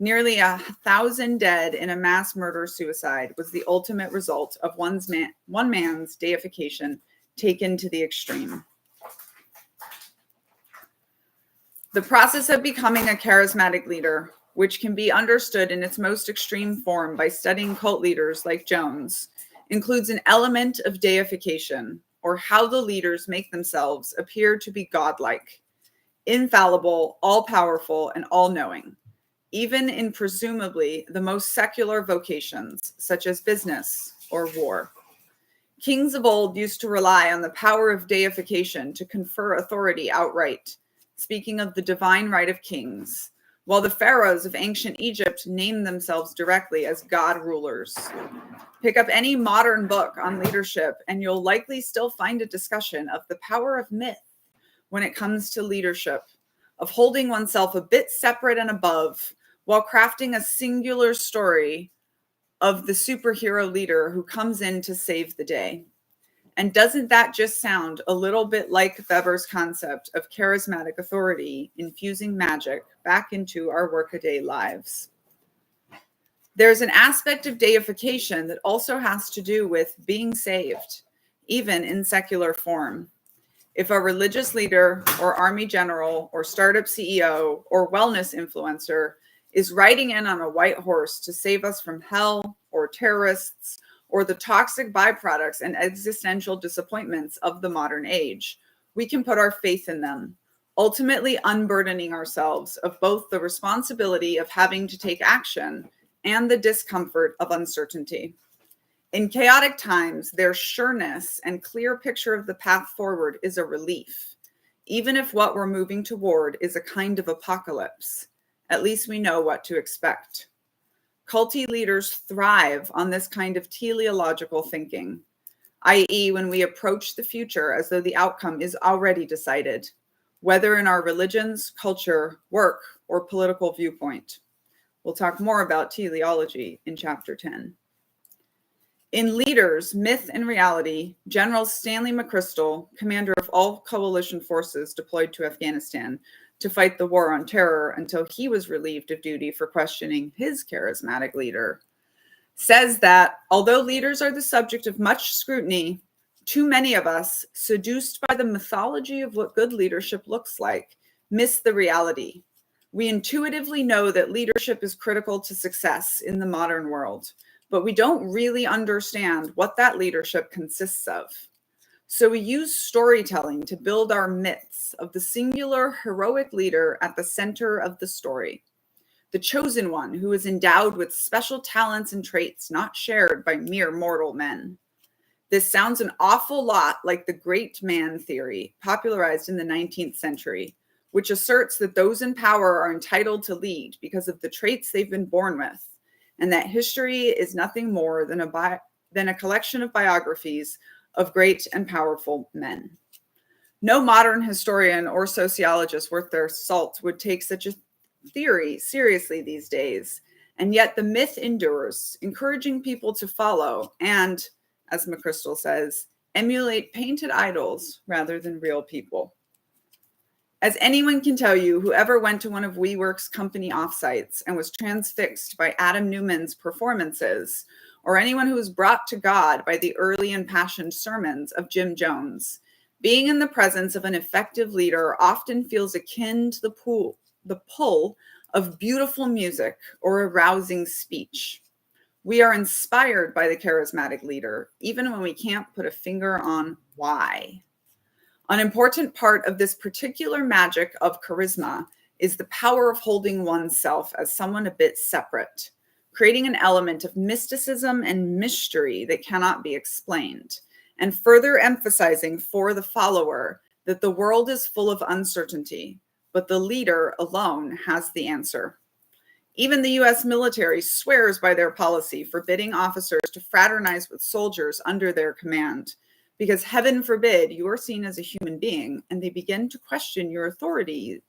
Nearly 1,000 dead in a mass murder-suicide was the ultimate result of one man's deification taken to the extreme. The process of becoming a charismatic leader, which can be understood in its most extreme form by studying cult leaders like Jones, includes an element of deification, or how the leaders make themselves appear to be godlike, infallible, all-powerful, and all-knowing, even in presumably the most secular vocations, such as business or war. Kings of old used to rely on the power of deification to confer authority outright, speaking of the divine right of kings, while the pharaohs of ancient Egypt named themselves directly as god rulers. Pick up any modern book on leadership, and you'll likely still find a discussion of the power of myth when it comes to leadership, of holding oneself a bit separate and above, while crafting a singular story of the superhero leader who comes in to save the day. And doesn't that just sound a little bit like Weber's concept of charismatic authority infusing magic back into our workaday lives? There's an aspect of deification that also has to do with being saved, even in secular form. If a religious leader or army general or startup CEO or wellness influencer is riding in on a white horse to save us from hell or terrorists or the toxic byproducts and existential disappointments of the modern age, we can put our faith in them, ultimately unburdening ourselves of both the responsibility of having to take action and the discomfort of uncertainty. In chaotic times, their sureness and clear picture of the path forward is a relief, even if what we're moving toward is a kind of apocalypse. At least we know what to expect. Culty leaders thrive on this kind of teleological thinking, i.e., when we approach the future as though the outcome is already decided, whether in our religions, culture, work, or political viewpoint. We'll talk more about teleology in Chapter 10. In Leaders, Myth and Reality, General Stanley McChrystal, commander of all coalition forces deployed to Afghanistan to fight the war on terror until he was relieved of duty for questioning his charismatic leader, says that although leaders are the subject of much scrutiny, too many of us, seduced by the mythology of what good leadership looks like, miss the reality. We intuitively know that leadership is critical to success in the modern world, but we don't really understand what that leadership consists of. So we use storytelling to build our myths of the singular heroic leader at the center of the story, the chosen one who is endowed with special talents and traits not shared by mere mortal men. This sounds an awful lot like the great man theory popularized in the 19th century, which asserts that those in power are entitled to lead because of the traits they've been born with, and that history is nothing more than a collection of biographies of great and powerful men. No modern historian or sociologist worth their salt would take such a theory seriously these days, and yet the myth endures, encouraging people to follow and, as McChrystal says, emulate painted idols rather than real people. As anyone can tell you, whoever went to one of WeWork's company offsites and was transfixed by Adam Newman's performances, or anyone who was brought to God by the early impassioned sermons of Jim Jones, Being in the presence of an effective leader often feels akin to the pull of beautiful music or a rousing speech. We are inspired by the charismatic leader, even when we can't put a finger on why. An important part of this particular magic of charisma is the power of holding oneself as someone a bit separate, creating an element of mysticism and mystery that cannot be explained, and further emphasizing for the follower that the world is full of uncertainty, but the leader alone has the answer. Even the US military swears by their policy forbidding officers to fraternize with soldiers under their command, because heaven forbid you are seen as a human being and they begin to question your authority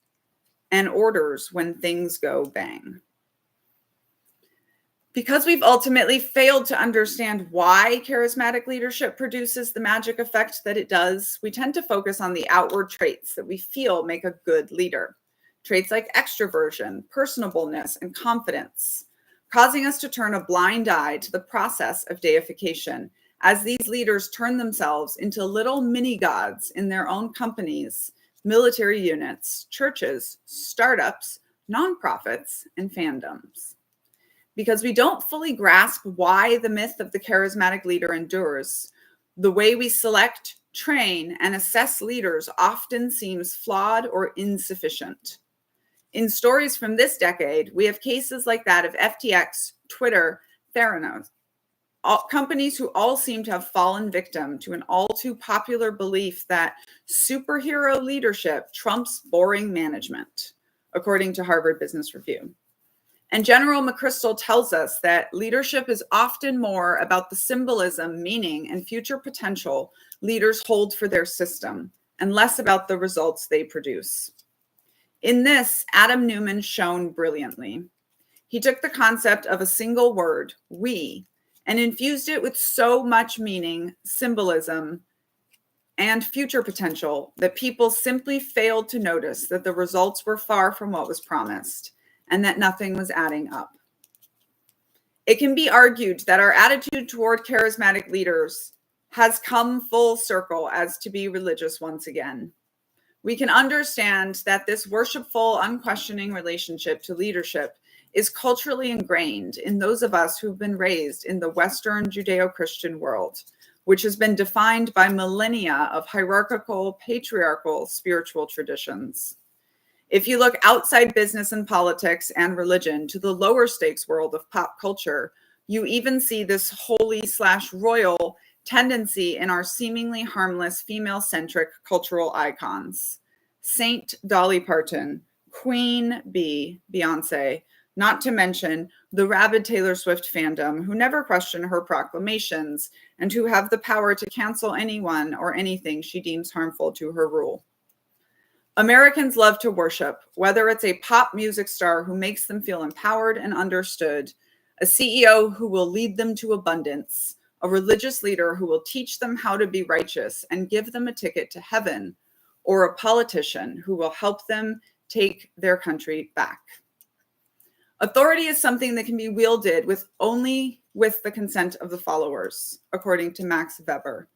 and orders when things go bang. Because we've ultimately failed to understand why charismatic leadership produces the magic effect that it does, we tend to focus on the outward traits that we feel make a good leader. Traits like extroversion, personableness, and confidence, causing us to turn a blind eye to the process of deification as these leaders turn themselves into little mini gods in their own companies, military units, churches, startups, nonprofits, and fandoms. Because we don't fully grasp why the myth of the charismatic leader endures, the way we select, train, and assess leaders often seems flawed or insufficient. In stories from this decade, we have cases like that of FTX, Twitter, Theranos, companies who all seem to have fallen victim to an all too popular belief that superhero leadership trumps boring management, according to Harvard Business Review. And General McChrystal tells us that leadership is often more about the symbolism, meaning, and future potential leaders hold for their system, and less about the results they produce. In this, Adam Newman shone brilliantly. He took the concept of a single word, we, and infused it with so much meaning, symbolism, and future potential that people simply failed to notice that the results were far from what was promised, and that nothing was adding up. It can be argued that our attitude toward charismatic leaders has come full circle as to be religious once again. We can understand that this worshipful, unquestioning relationship to leadership is culturally ingrained in those of us who've been raised in the Western Judeo-Christian world, which has been defined by millennia of hierarchical, patriarchal spiritual traditions. If you look outside business and politics and religion to the lower stakes world of pop culture, you even see this holy/royal tendency in our seemingly harmless female-centric cultural icons. Saint Dolly Parton, Queen Bee, Beyonce, not to mention the rabid Taylor Swift fandom who never question her proclamations and who have the power to cancel anyone or anything she deems harmful to her rule. Americans love to worship, whether it's a pop music star who makes them feel empowered and understood, a CEO who will lead them to abundance, a religious leader who will teach them how to be righteous and give them a ticket to heaven, or a politician who will help them take their country back. Authority is something that can be wielded only with the consent of the followers, according to Max Weber.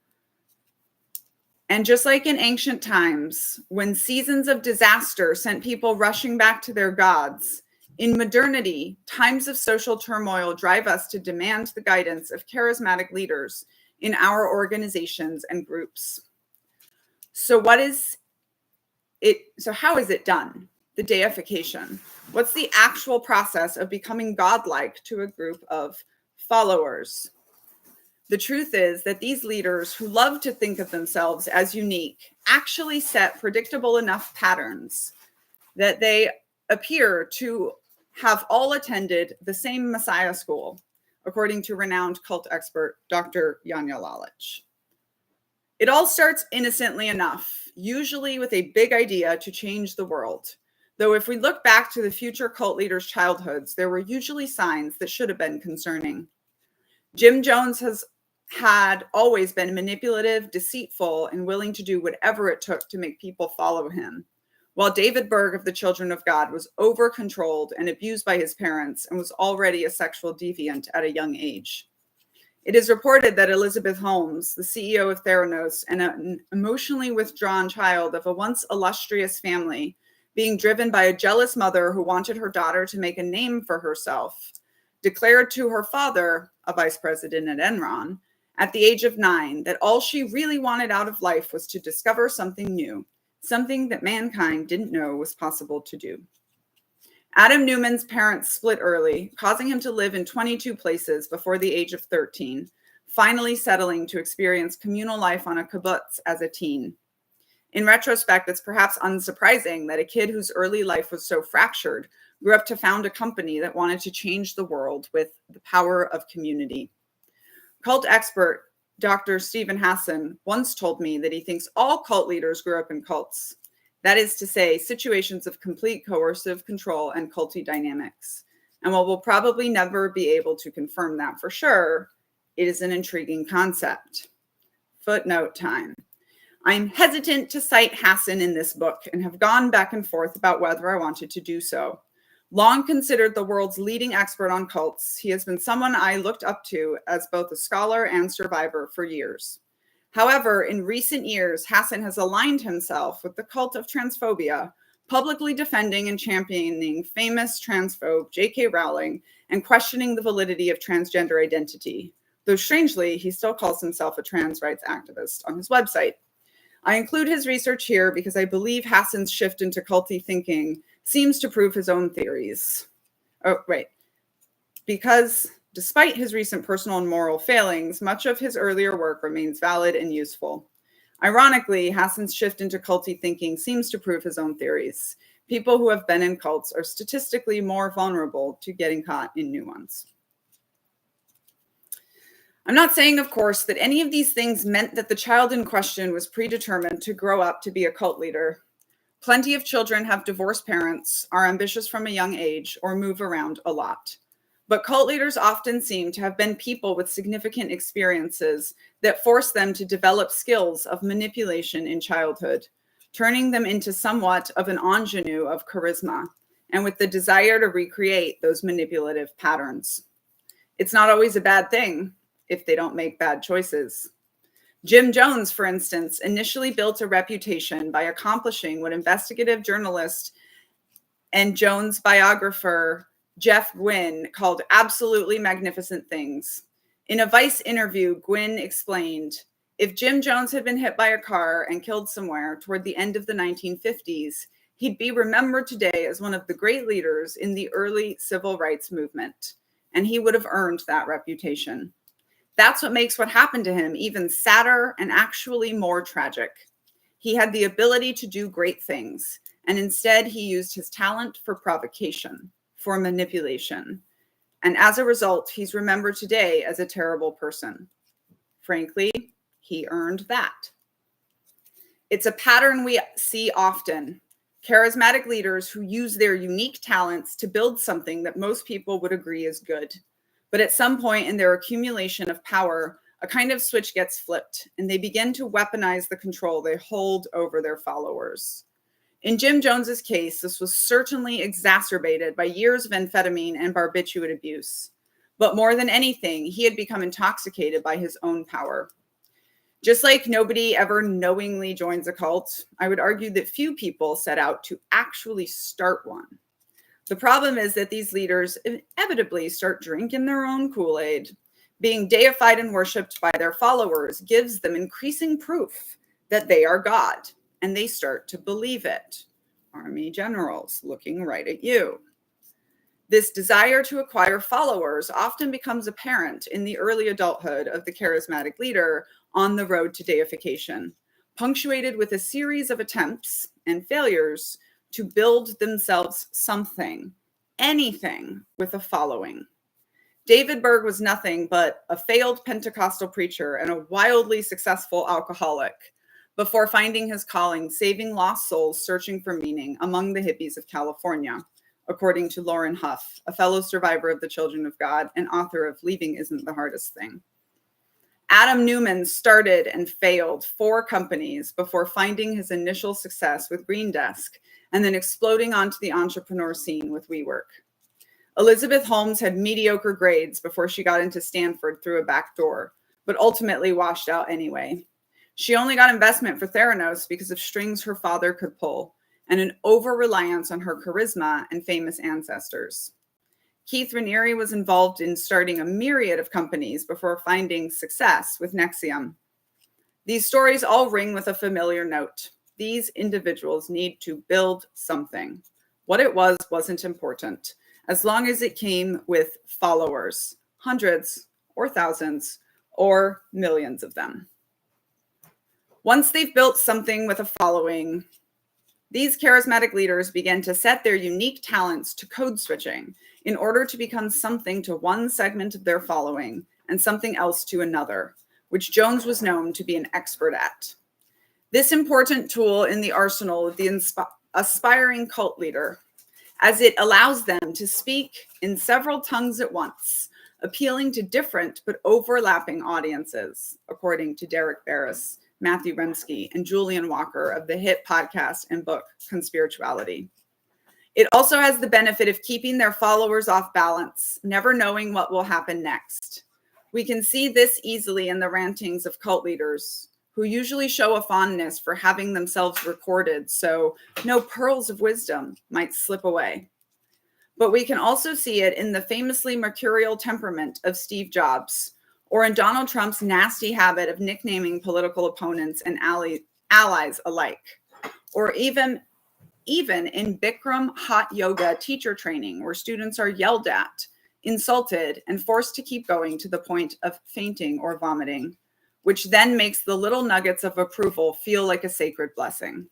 And just like in ancient times, when seasons of disaster sent people rushing back to their gods, in modernity, times of social turmoil drive us to demand the guidance of charismatic leaders in our organizations and groups. So how is it done? The deification. What's the actual process of becoming godlike to a group of followers? The truth is that these leaders who love to think of themselves as unique actually set predictable enough patterns that they appear to have all attended the same Messiah school, according to renowned cult expert Dr. Janja Lalich. It all starts innocently enough, usually with a big idea to change the world. Though if we look back to the future cult leaders' childhoods, there were usually signs that should have been concerning. Jim Jones had always been manipulative, deceitful, and willing to do whatever it took to make people follow him, while David Berg of the Children of God was over-controlled and abused by his parents and was already a sexual deviant at a young age. It is reported that Elizabeth Holmes, the CEO of Theranos and an emotionally withdrawn child of a once illustrious family, being driven by a jealous mother who wanted her daughter to make a name for herself, declared to her father, a vice president at Enron, at the age of 9, that all she really wanted out of life was to discover something new, something that mankind didn't know was possible to do. Adam Newman's parents split early, causing him to live in 22 places before the age of 13, finally settling to experience communal life on a kibbutz as a teen. In retrospect, it's perhaps unsurprising that a kid whose early life was so fractured grew up to found a company that wanted to change the world with the power of community. Cult expert Dr. Stephen Hassan once told me that he thinks all cult leaders grew up in cults. That is to say, situations of complete coercive control and culty dynamics. And while we'll probably never be able to confirm that for sure, it is an intriguing concept. Footnote time. I'm hesitant to cite Hassan in this book and have gone back and forth about whether I wanted to do so. Long considered the world's leading expert on cults, he has been someone I looked up to as both a scholar and survivor for years. However, in recent years, Hassan has aligned himself with the cult of transphobia, publicly defending and championing famous transphobe J.K. Rowling and questioning the validity of transgender identity, though strangely, he still calls himself a trans rights activist on his website. I include his research here because I believe Hassan's shift into culty thinking seems to prove his own theories. Because despite his recent personal and moral failings, much of his earlier work remains valid and useful. Ironically, Hassan's shift into culty thinking seems to prove his own theories. People who have been in cults are statistically more vulnerable to getting caught in new ones. I'm not saying, of course, that any of these things meant that the child in question was predetermined to grow up to be a cult leader. Plenty of children have divorced parents, are ambitious from a young age, or move around a lot. But cult leaders often seem to have been people with significant experiences that force them to develop skills of manipulation in childhood, turning them into somewhat of an ingenue of charisma, and with the desire to recreate those manipulative patterns. It's not always a bad thing if they don't make bad choices. Jim Jones, for instance, initially built a reputation by accomplishing what investigative journalist and Jones biographer Jeff Gwynne called absolutely magnificent things. In a Vice interview, Gwynne explained, if Jim Jones had been hit by a car and killed somewhere toward the end of the 1950s, he'd be remembered today as one of the great leaders in the early civil rights movement, and he would have earned that reputation. That's what makes what happened to him even sadder and actually more tragic. He had the ability to do great things, and instead he used his talent for provocation, for manipulation. And as a result, he's remembered today as a terrible person. Frankly, he earned that. It's a pattern we see often. Charismatic leaders who use their unique talents to build something that most people would agree is good. But at some point in their accumulation of power, a kind of switch gets flipped, and they begin to weaponize the control they hold over their followers. In Jim Jones's case, this was certainly exacerbated by years of amphetamine and barbiturate abuse. But more than anything, he had become intoxicated by his own power. Just like nobody ever knowingly joins a cult, I would argue that few people set out to actually start one. The problem is that these leaders inevitably start drinking their own Kool-Aid. Being deified and worshipped by their followers gives them increasing proof that they are God, and they start to believe it. Army generals looking right at you. This desire to acquire followers often becomes apparent in the early adulthood of the charismatic leader on the road to deification, punctuated with a series of attempts and failures to build themselves something, anything with a following. David Berg was nothing but a failed Pentecostal preacher and a wildly successful alcoholic before finding his calling, saving lost souls searching for meaning among the hippies of California, according to Lauren Huff, a fellow survivor of the Children of God and author of Leaving Isn't the Hardest Thing. Adam Newman started and failed 4 companies before finding his initial success with Green Desk and then exploding onto the entrepreneur scene with WeWork. Elizabeth Holmes had mediocre grades before she got into Stanford through a back door, but ultimately washed out anyway. She only got investment for Theranos because of strings her father could pull and an over-reliance on her charisma and famous ancestors. Keith Raniere was involved in starting a myriad of companies before finding success with Nexium. These stories all ring with a familiar note. These individuals need to build something. What it was wasn't important, as long as it came with followers, hundreds or thousands or millions of them. Once they've built something with a following, these charismatic leaders began to set their unique talents to code switching in order to become something to one segment of their following and something else to another, which Jones was known to be an expert at. This important tool in the arsenal of the aspiring cult leader, as it allows them to speak in several tongues at once, appealing to different but overlapping audiences, according to Derek Barris, Matthew Remski, and Julian Walker of the hit podcast and book Conspirituality. It also has the benefit of keeping their followers off balance, never knowing what will happen next. We can see this easily in the rantings of cult leaders, who usually show a fondness for having themselves recorded so no pearls of wisdom might slip away. But we can also see it in the famously mercurial temperament of Steve Jobs, or in Donald Trump's nasty habit of nicknaming political opponents and allies alike, or even in Bikram hot yoga teacher training, where students are yelled at, insulted, and forced to keep going to the point of fainting or vomiting, which then makes the little nuggets of approval feel like a sacred blessing.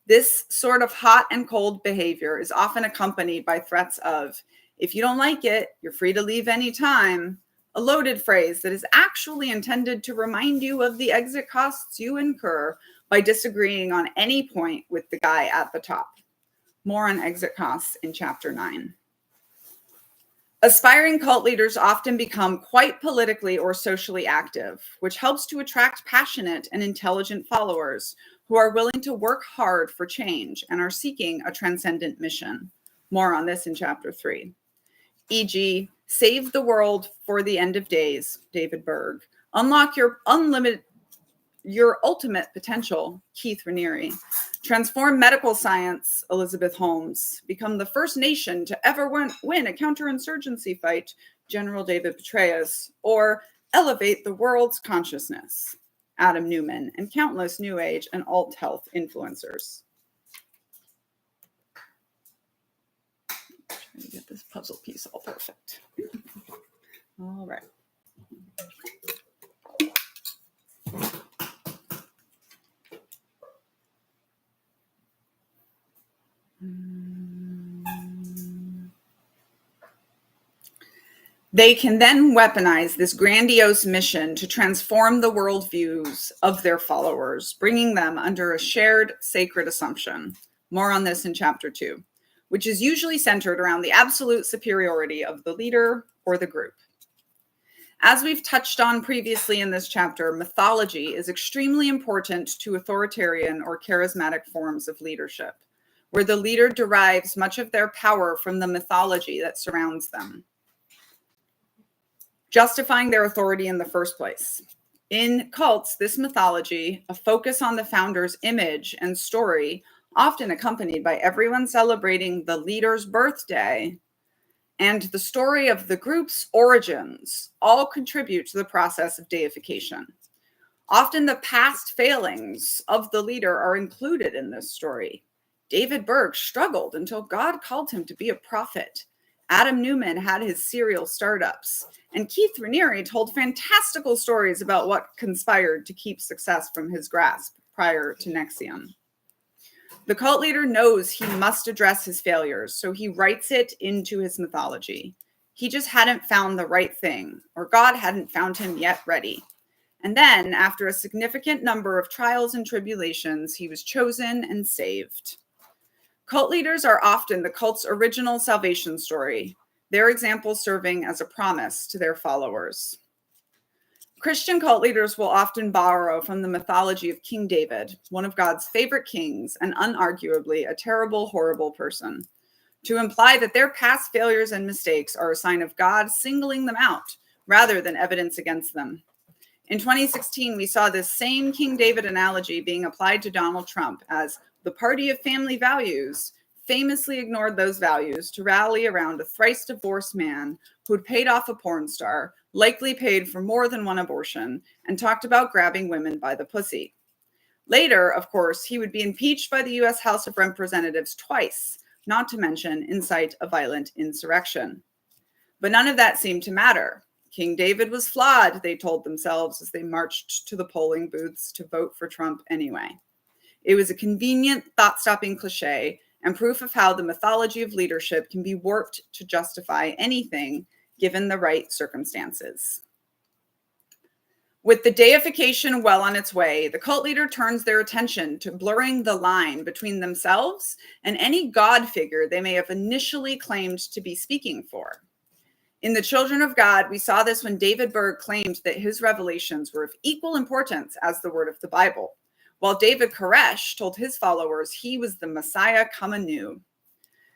This sort of hot and cold behavior is often accompanied by threats of, if you don't like it, you're free to leave any time, a loaded phrase that is actually intended to remind you of the exit costs you incur by disagreeing on any point with the guy at the top. More on exit costs in Chapter 9. Aspiring cult leaders often become quite politically or socially active, which helps to attract passionate and intelligent followers who are willing to work hard for change and are seeking a transcendent mission. More on this in Chapter 3. E.g., Save the World for the End of Days, David Berg. Unlock your ultimate potential, Keith Raniere. Transform medical science, Elizabeth Holmes. Become the first nation to ever win a counterinsurgency fight, General David Petraeus. Or elevate the world's consciousness, Adam Newman, and countless New Age and alt health influencers. Trying to get this puzzle piece all perfect. All right. They can then weaponize this grandiose mission to transform the worldviews of their followers, bringing them under a shared sacred assumption. More on this in Chapter 2, which is usually centered around the absolute superiority of the leader or the group. As we've touched on previously in this chapter, mythology is extremely important to authoritarian or charismatic forms of leadership, where the leader derives much of their power from the mythology that surrounds them, justifying their authority in the first place. In cults, this mythology, a focus on the founder's image and story, often accompanied by everyone celebrating the leader's birthday, and the story of the group's origins, all contribute to the process of deification. Often the past failings of the leader are included in this story. David Berg struggled until God called him to be a prophet. Adam Newman had his serial startups. And Keith Raniere told fantastical stories about what conspired to keep success from his grasp prior to Nexium. The cult leader knows he must address his failures, so he writes it into his mythology. He just hadn't found the right thing, or God hadn't found him yet ready. And then, after a significant number of trials and tribulations, he was chosen and saved. Cult leaders are often the cult's original salvation story, their example serving as a promise to their followers. Christian cult leaders will often borrow from the mythology of King David, one of God's favorite kings and unarguably a terrible, horrible person. to imply that their past failures and mistakes are a sign of God singling them out rather than evidence against them. In 2016, we saw this same King David analogy being applied to Donald Trump as the party of family values famously ignored those values to rally around a thrice divorced man who'd paid off a porn star, likely paid for more than one abortion, and talked about grabbing women by the pussy. Later, of course, he would be impeached by the US House of Representatives twice, not to mention incite a violent insurrection. But none of that seemed to matter. King David was flawed, they told themselves as they marched to the polling booths to vote for Trump anyway. It was a convenient, thought-stopping cliche and proof of how the mythology of leadership can be warped to justify anything given the right circumstances. With the deification well on its way, the cult leader turns their attention to blurring the line between themselves and any God figure they may have initially claimed to be speaking for. In The Children of God, we saw this when David Berg claimed that his revelations were of equal importance as the word of the Bible, while David Koresh told his followers he was the Messiah come anew.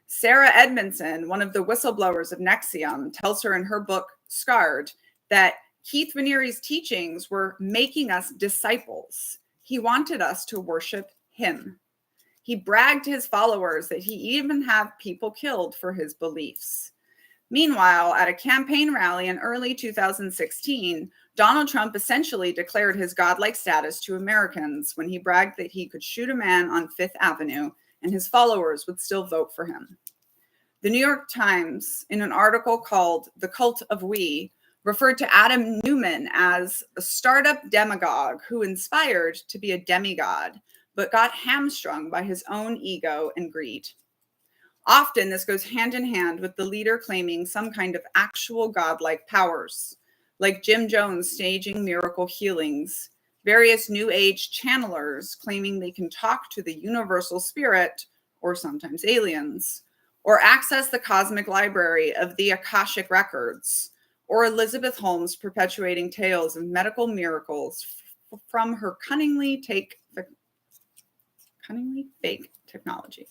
Sarah Edmondson, one of the whistleblowers of Nexium, tells her in her book, Scarred, that Keith Raniere's teachings were making us disciples. He wanted us to worship him. He bragged to his followers that he even had people killed for his beliefs. Meanwhile, at a campaign rally in early 2016, Donald Trump essentially declared his godlike status to Americans when he bragged that he could shoot a man on Fifth Avenue and his followers would still vote for him. The New York Times, in an article called The Cult of We, referred to Adam Newman as a startup demagogue who inspired to be a demigod, but got hamstrung by his own ego and greed. Often this goes hand in hand with the leader claiming some kind of actual godlike powers, like Jim Jones staging miracle healings, various New Age channelers claiming they can talk to the universal spirit, or sometimes aliens, or access the cosmic library of the Akashic records, or Elizabeth Holmes perpetuating tales of medical miracles from her cunningly fake technology.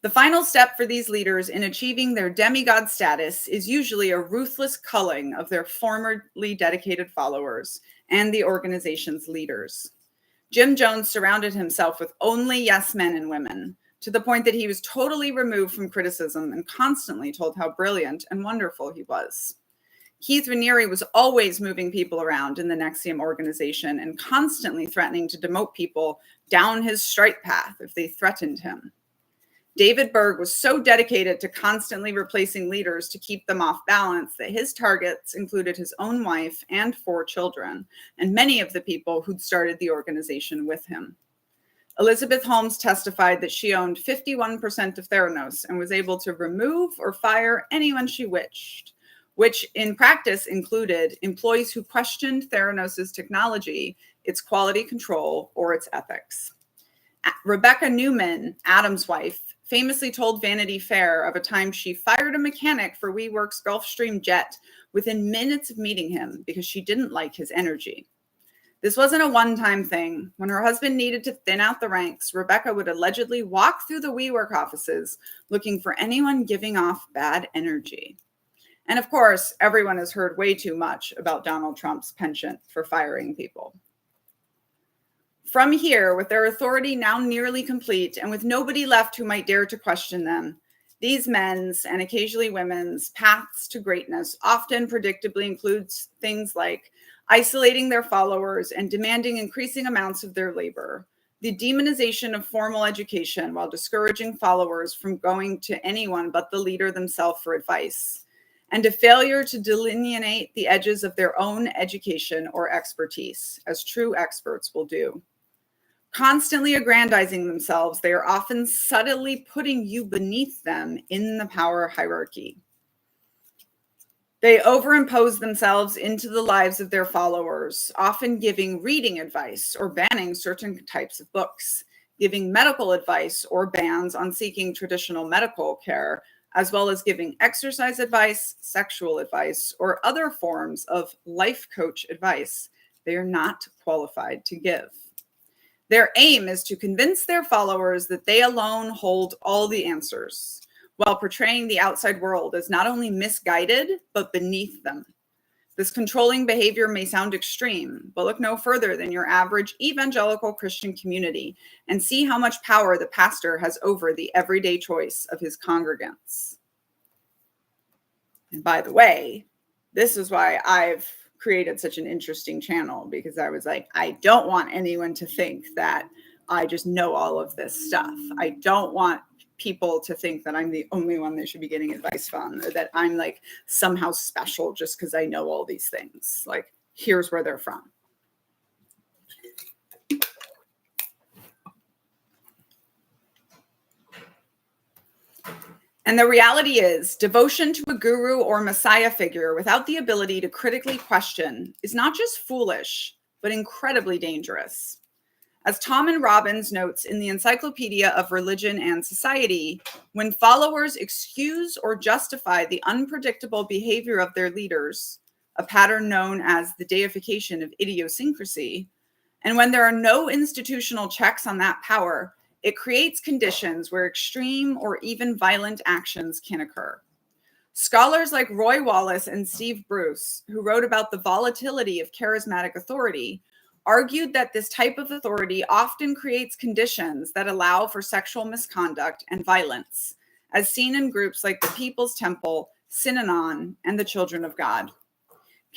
The final step for these leaders in achieving their demigod status is usually a ruthless culling of their formerly dedicated followers and the organization's leaders. Jim Jones surrounded himself with only yes men and women, to the point that he was totally removed from criticism and constantly told how brilliant and wonderful he was. Keith Raniere was always moving people around in the Nexium organization and constantly threatening to demote people down his straight path if they threatened him. David Berg was so dedicated to constantly replacing leaders to keep them off balance that his targets included his own wife and 4 children, and many of the people who'd started the organization with him. Elizabeth Holmes testified that she owned 51% of Theranos and was able to remove or fire anyone she wished, which in practice included employees who questioned Theranos' technology, its quality control, or its ethics. Rebecca Newman, Adam's wife, famously told Vanity Fair of a time she fired a mechanic for WeWork's Gulfstream jet within minutes of meeting him because she didn't like his energy. This wasn't a one-time thing. When her husband needed to thin out the ranks, Rebecca would allegedly walk through the WeWork offices looking for anyone giving off bad energy. And of course, everyone has heard way too much about Donald Trump's penchant for firing people. From here, with their authority now nearly complete and with nobody left who might dare to question them, these men's and occasionally women's paths to greatness often predictably includes things like isolating their followers and demanding increasing amounts of their labor, the demonization of formal education while discouraging followers from going to anyone but the leader themselves for advice, and a failure to delineate the edges of their own education or expertise, as true experts will do. Constantly aggrandizing themselves, they are often subtly putting you beneath them in the power hierarchy. They overimpose themselves into the lives of their followers, often giving reading advice or banning certain types of books, giving medical advice or bans on seeking traditional medical care, as well as giving exercise advice, sexual advice, or other forms of life coach advice they are not qualified to give. Their aim is to convince their followers that they alone hold all the answers, while portraying the outside world as not only misguided, but beneath them. This controlling behavior may sound extreme, but look no further than your average evangelical Christian community and see how much power the pastor has over the everyday choice of his congregants. And by the way, this is why I've created such an interesting channel, because I was like, I don't want anyone to think that I just know all of this stuff. I don't want people to think that I'm the only one they should be getting advice from, or that I'm like somehow special just because I know all these things. Like, here's where they're from. And the reality is, devotion to a guru or messiah figure without the ability to critically question is not just foolish, but incredibly dangerous. As Thomas Robbins notes in the Encyclopedia of Religion and Society, when followers excuse or justify the unpredictable behavior of their leaders, a pattern known as the deification of idiosyncrasy, and when there are no institutional checks on that power, it creates conditions where extreme or even violent actions can occur. Scholars like Roy Wallace and Steve Bruce, who wrote about the volatility of charismatic authority, argued that this type of authority often creates conditions that allow for sexual misconduct and violence, as seen in groups like the People's Temple, Synanon, and the Children of God.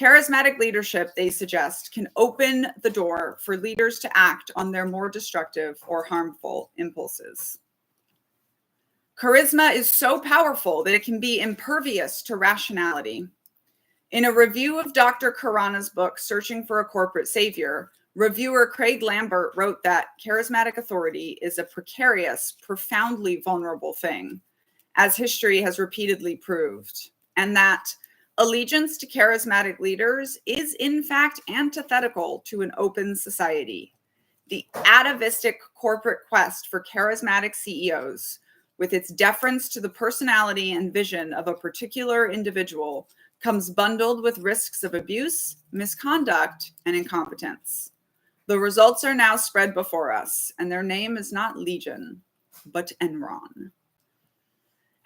Charismatic leadership, they suggest, can open the door for leaders to act on their more destructive or harmful impulses. Charisma is so powerful that it can be impervious to rationality. In a review of Dr. Karana's book, Searching for a Corporate Savior, reviewer Craig Lambert wrote that charismatic authority is a precarious, profoundly vulnerable thing, as history has repeatedly proved, and that allegiance to charismatic leaders is in fact antithetical to an open society. The atavistic corporate quest for charismatic CEOs, with its deference to the personality and vision of a particular individual, comes bundled with risks of abuse, misconduct, and incompetence. The results are now spread before us, and their name is not Legion, but Enron.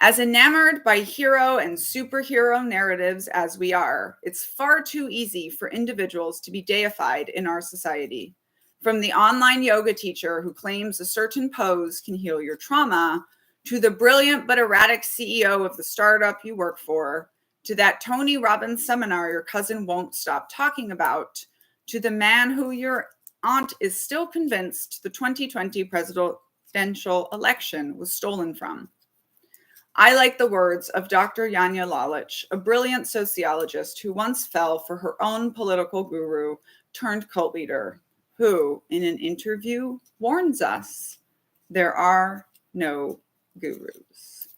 As enamored by hero and superhero narratives as we are, it's far too easy for individuals to be deified in our society. From the online yoga teacher who claims a certain pose can heal your trauma, to the brilliant but erratic CEO of the startup you work for, to that Tony Robbins seminar your cousin won't stop talking about, to the man who your aunt is still convinced the 2020 presidential election was stolen from. I like the words of Dr. Janja Lalich, a brilliant sociologist who once fell for her own political guru turned cult leader, who, in an interview, warns us there are no gurus.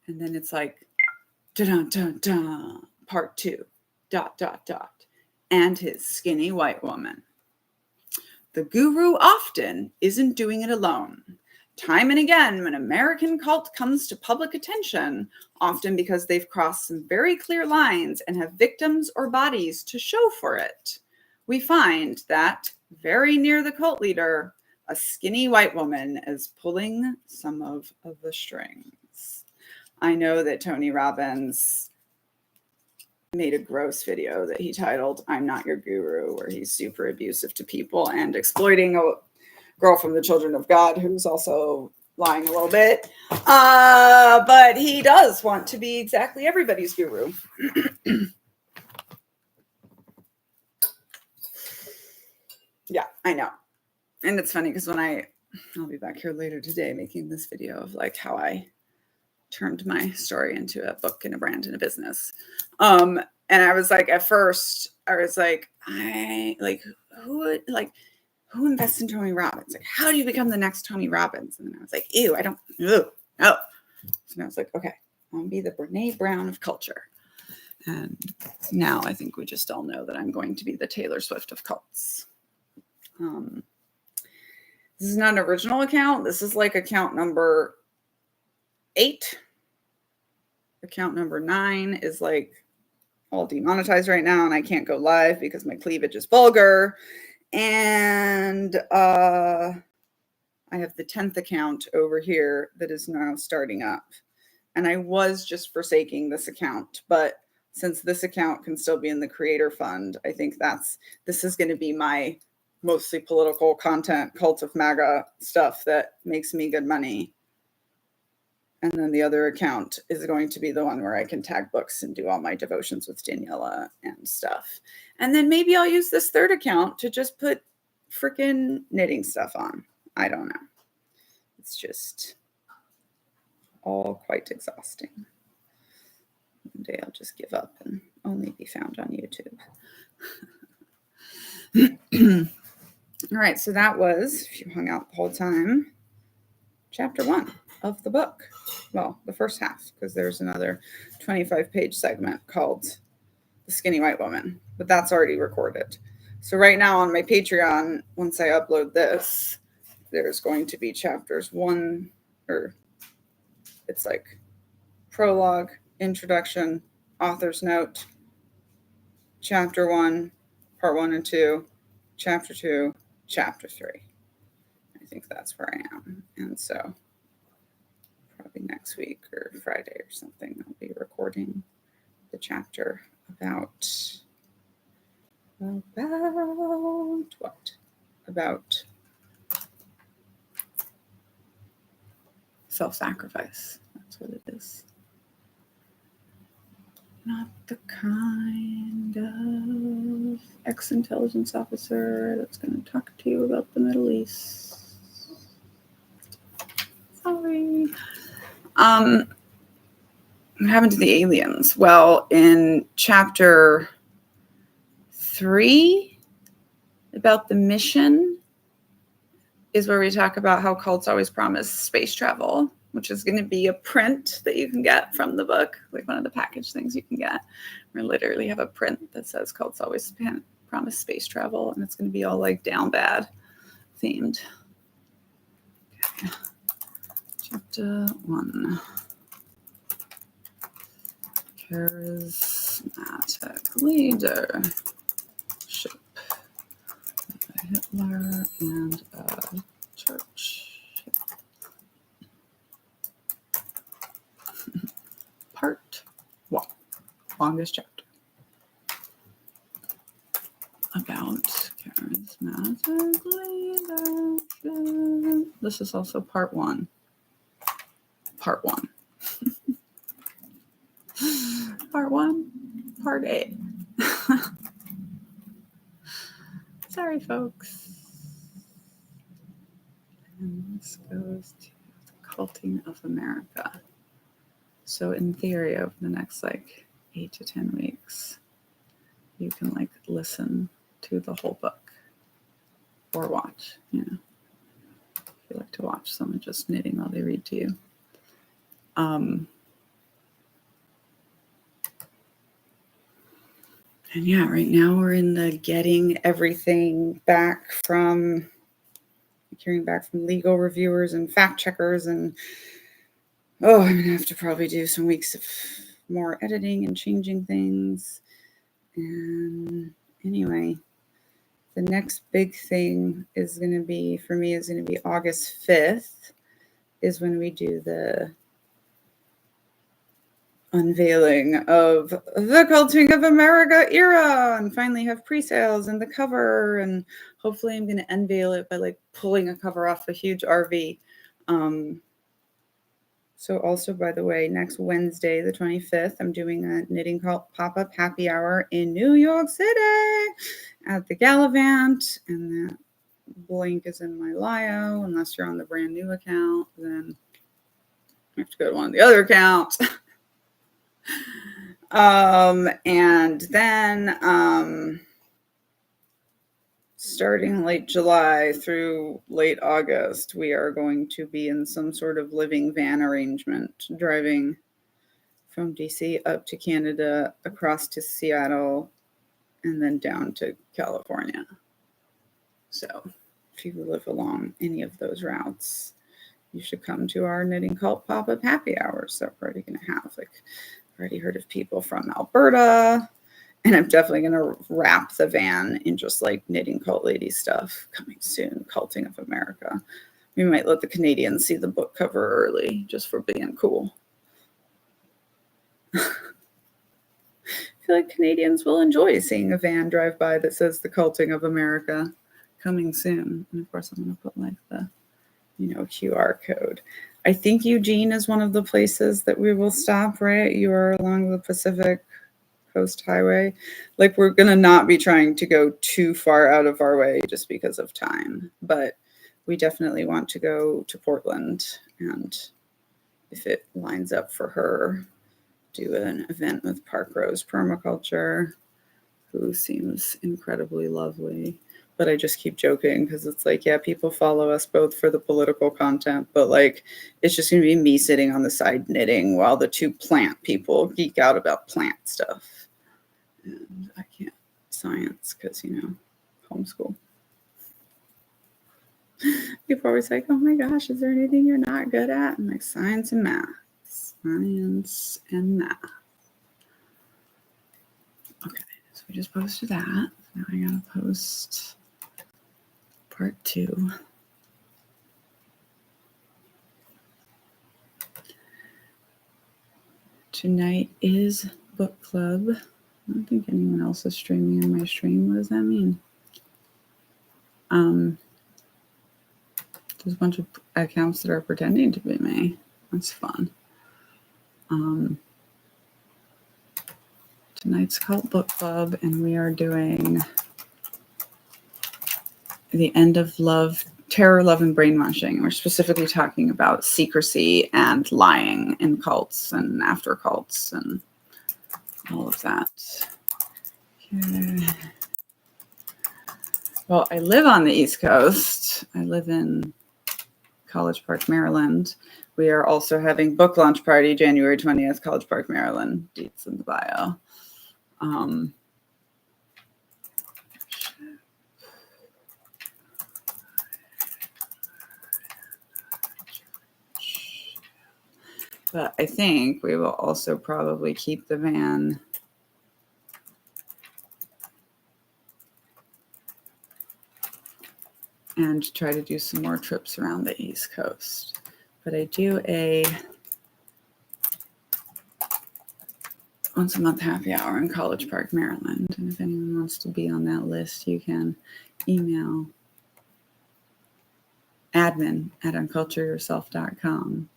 And then it's like, dun dun dun, part 2, ... and his skinny white woman. The guru often isn't doing it alone. Time and again, when an American cult comes to public attention, often because they've crossed some very clear lines and have victims or bodies to show for it, we find that very near the cult leader, a skinny white woman is pulling some of the strings. I know that Tony Robbins made a gross video that he titled "I'm Not Your Guru," where he's super abusive to people and exploiting a girl from the Children of God who's also lying a little bit. But he does want to be exactly everybody's guru. Yeah, I know. And it's funny because when I'll be back here later today making this video of like how I turned my story into a book and a brand and a business. And I was like, at first, I was like, who invests in Tony Robbins? Like, how do you become the next Tony Robbins? And then I was like, ew, no. So I was like, okay, I'm gonna be the Brene Brown of culture. And now I think we just all know that I'm going to be the Taylor Swift of cults. This is not an original account. This is like account number 8. Account number 9 is like all demonetized right now, and I can't go live because my cleavage is vulgar. And I have the 10th account over here that is now starting up. And I was just forsaking this account, but since this account can still be in the creator fund, I think this is going to be my mostly political content, cult of MAGA stuff that makes me good money. And then the other account is going to be the one where I can tag books and do all my devotions with Daniela and stuff. And then maybe I'll use this third account to just put freaking knitting stuff on. I don't know. It's just all quite exhausting. One day I'll just give up and only be found on YouTube. All right, so that was, if you hung out the whole time, chapter 1 of the book. Well, the first half, because there's another 25-page segment called The Skinny White Woman, but that's already recorded. So right now on my Patreon, once I upload this, there's going to be chapters 1, or it's like prologue, introduction, author's note, chapter 1, part 1 and 2, chapter 2, chapter 3. I think that's where I am. And so probably next week or Friday or something, I'll be recording the chapter about what? About self-sacrifice. That's what it is. Not the kind of ex-intelligence officer that's going to talk to you about the Middle East. Sorry. What happened to the aliens? Well, in chapter 3, about the mission, is where we talk about how cults always promise space travel, which is going to be a print that you can get from the book, like one of the package things you can get. We literally have a print that says cults always promise space travel, and it's going to be all like down bad themed. Okay. Chapter 1. Charismatic leadership. Hitler and a church. Part 1. Longest chapter. About charismatic leadership. This is also part 1. Part 1. Part 1. Part 8. Sorry, folks. And this goes to the culting of America. So in theory, over the next 8 to 10 weeks, you can listen to the whole book or watch, if you like to watch someone just knitting while they read to you. And yeah, right now we're in the getting everything back from, hearing back from legal reviewers and fact checkers. And I'm going to have to probably do some weeks of more editing and changing things. And anyway, the next big thing is going to be August 5th is when we do the unveiling of the Culting of America era and finally have pre-sales and the cover, and hopefully I'm going to unveil it by pulling a cover off a huge RV. So also, by the way, next Wednesday, the 25th, I'm doing a knitting pop-up happy hour in New York City at the Gallivant, and that link is in my bio. Unless you're on the brand new account, then you have to go to one of the other accounts. And then starting late July through late August, we are going to be in some sort of living van arrangement, driving from DC up to Canada, across to Seattle, and then down to California. So if you live along any of those routes, you should come to our Knitting Cult pop-up happy hours that we're already going to have. I've already heard of people from Alberta, And I'm definitely going to wrap the van in just like knitting cult lady stuff. Coming soon, Culting of America. We might let the Canadians see the book cover early just for being cool. I feel like Canadians will enjoy seeing a van drive by that says the Culting of America coming soon. And of course, I'm going to put like the, QR code. I think Eugene is one of the places that we will stop, right? You are along the Pacific Coast Highway. Like, we're going to not be trying to go too far out of our way just because of time. But we definitely want to go to Portland. And if it lines up for her, do an event with Park Rose Permaculture, who seems incredibly lovely. But I just keep joking because it's like, yeah, people follow us both for the political content, but like, it's just going to be me sitting on the side knitting while the two plant people geek out about plant stuff. And I can't science because, homeschool. People are always like, oh my gosh, is there anything you're not good at? I'm like, science and math. Science and math. Okay, so we just posted that. Now I gotta post part 2. Tonight is book club. I don't think anyone else is streaming in my stream. What does that mean? There's a bunch of accounts that are pretending to be me. That's fun. Tonight's Cult Book Club, and we are doing The End of Love, Terror, Love, and Brainwashing. We're specifically talking about secrecy and lying in cults and after cults and all of that. Okay. Well, I live on the East Coast. I live in College Park, Maryland. We are also having book launch party January 20th, College Park, Maryland. Deets in the bio. But I think we will also probably keep the van and try to do some more trips around the East Coast. But I do a once a month happy hour in College Park, Maryland. And if anyone wants to be on that list, you can email admin@uncultureyourself.com.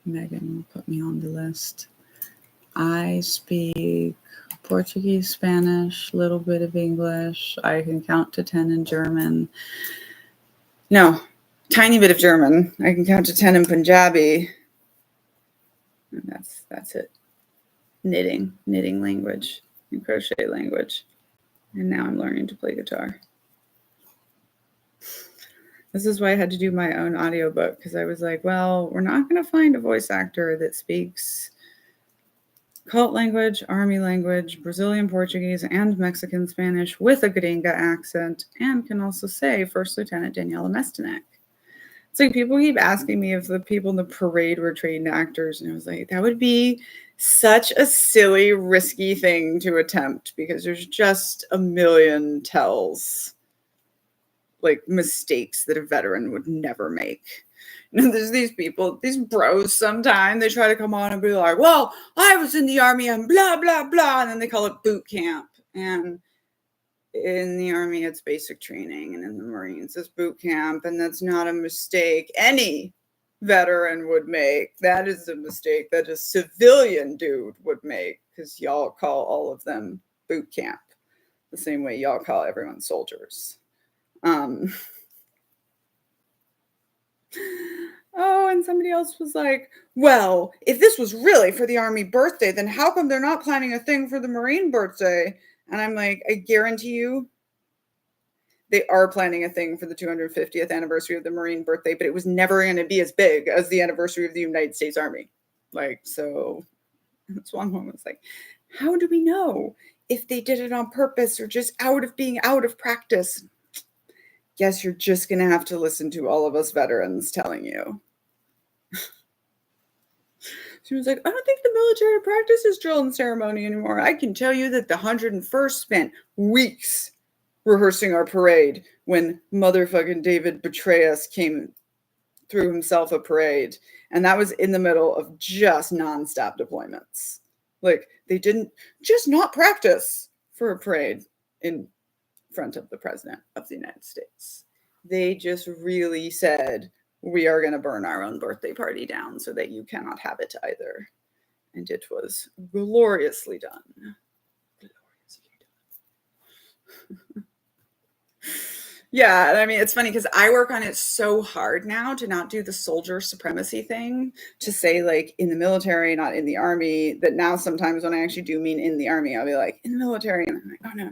Megan will put me on the list. I speak Portuguese, Spanish, a little bit of English. I can count to 10 in German. No, tiny bit of German. I can count to 10 in Punjabi. And that's it. Knitting language, and crochet language. And now I'm learning to play guitar. This is why I had to do my own audiobook, because I was like, well, we're not going to find a voice actor that speaks cult language, army language, Brazilian Portuguese, and Mexican Spanish with a gringa accent, and can also say First Lieutenant Daniela Mestinek. It's like people keep asking me if the people in the parade were trained actors, and I was like, that would be such a silly, risky thing to attempt, because there's just a million tells. Like mistakes that a veteran would never make. There's these people, these bros sometimes, they try to come on and be like, well, I was in the army and blah, blah, blah. And then they call it boot camp. And in the army, it's basic training. And in the Marines, it's boot camp. And that's not a mistake any veteran would make. That is a mistake that a civilian dude would make, because y'all call all of them boot camp the same way y'all call everyone soldiers. Oh, and somebody else was like, well, if this was really for the Army birthday, then how come they're not planning a thing for the Marine birthday? And I'm like, I guarantee you they are planning a thing for the 250th anniversary of the Marine birthday, but it was never going to be as big as the anniversary of the United States Army. Like, so that's one woman was like, how do we know if they did it on purpose or just out of being out of practice? Guess you're just going to have to listen to all of us veterans telling you. She was like, I don't think the military practices drill and ceremony anymore. I can tell you that the 101st spent weeks rehearsing our parade when motherfucking David Betrayus came through himself a parade. And that was in the middle of just nonstop deployments. Like, they didn't just not practice for a parade in front of the president of the United States. They just really said, we are going to burn our own birthday party down so that you cannot have it either. And it was gloriously done. Yeah, I mean, it's funny because I work on it so hard now to not do the soldier supremacy thing, to say like in the military, not in the army, that now sometimes when I actually do mean in the army, I'll be like in the military, and I'm like, oh no,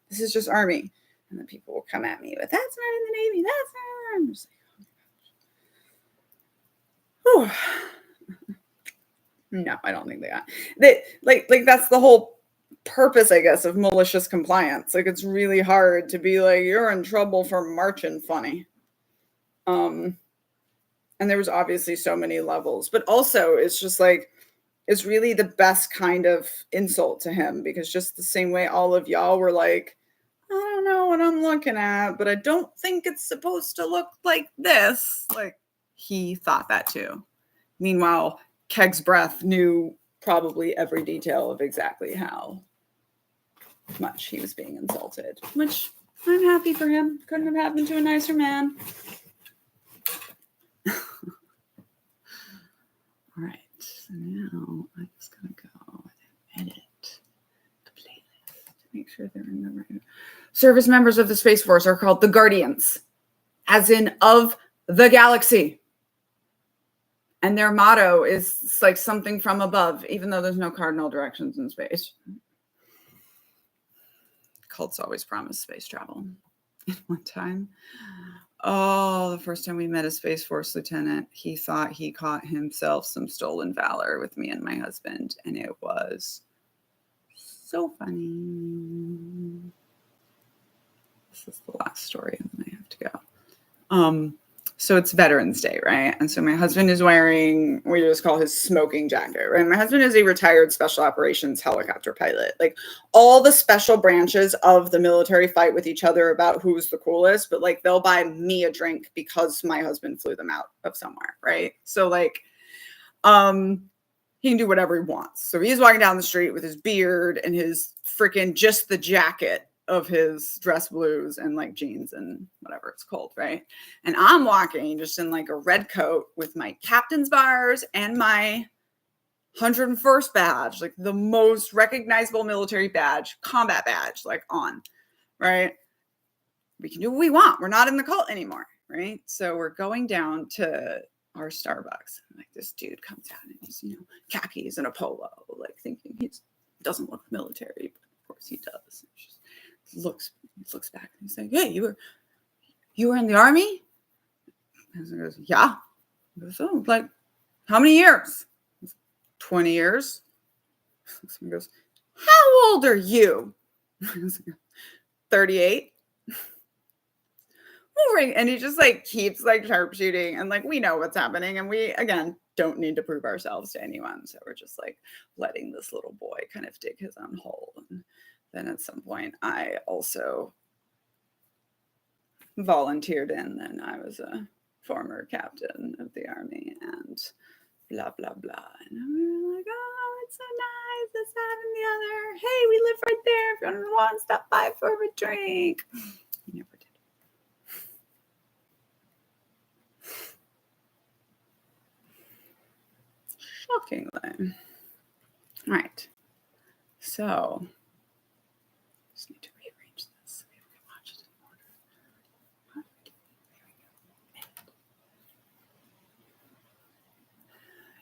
this is just army. And then people will come at me with, that's not in the Navy, that's not. I'm just like, oh. No, I don't think they got that. Like that's the whole purpose, I guess, of malicious compliance. Like, it's really hard to be like, you're in trouble for marching funny. And there was obviously so many levels, but also it's just like, it's really the best kind of insult to him, because just the same way all of y'all were like, I don't know what I'm looking at, but I don't think it's supposed to look like this. Like, he thought that too. Meanwhile, Keg's Breath knew probably every detail of exactly how much he was being insulted, which I'm happy for him. Couldn't have happened to a nicer man. All right, so now I'm just gonna go and edit the playlist to make sure they're in the right. Service members of the Space Force are called the Guardians, as in of the galaxy. And their motto is like something from above, even though there's no cardinal directions in space. Cults always promise space travel. One time, the first time we met a Space Force lieutenant, he thought he caught himself some stolen valor with me and my husband, and it was so funny. This is the last story, and then I have to go. So it's Veterans Day, right? And so my husband is wearing, we just call his smoking jacket, right? My husband is a retired special operations helicopter pilot. Like, all the special branches of the military fight with each other about who's the coolest, but like, they'll buy me a drink because my husband flew them out of somewhere, right? So like, he can do whatever he wants. So he's walking down the street with his beard and his freaking just the jacket of his dress blues and like jeans and whatever it's called, right? And I'm walking just in like a red coat with my captain's bars and my 101st badge, like the most recognizable military badge, combat badge, like on, right? We can do what we want. We're not in the cult anymore, right? So we're going down to our Starbucks. And like, this dude comes out and he's, khakis and a polo, like thinking he doesn't look military, but of course he does. Looks back and he's like, hey, you were in the army? And he goes, yeah. He goes, oh, like, how many years? 20 years. He goes, how old are you? 38. And he just like keeps like sharpshooting, and like, we know what's happening, and we again don't need to prove ourselves to anyone, so we're just like letting this little boy kind of dig his own hole. And then at some point I also volunteered in, and I was a former captain of the army, and blah blah blah. And we were like, oh, it's so nice, this, that, and the other. Hey, we live right there. If you want to stop by for a drink. He never did. Shockingly. All right. So just need to rearrange this so we can watch it in order.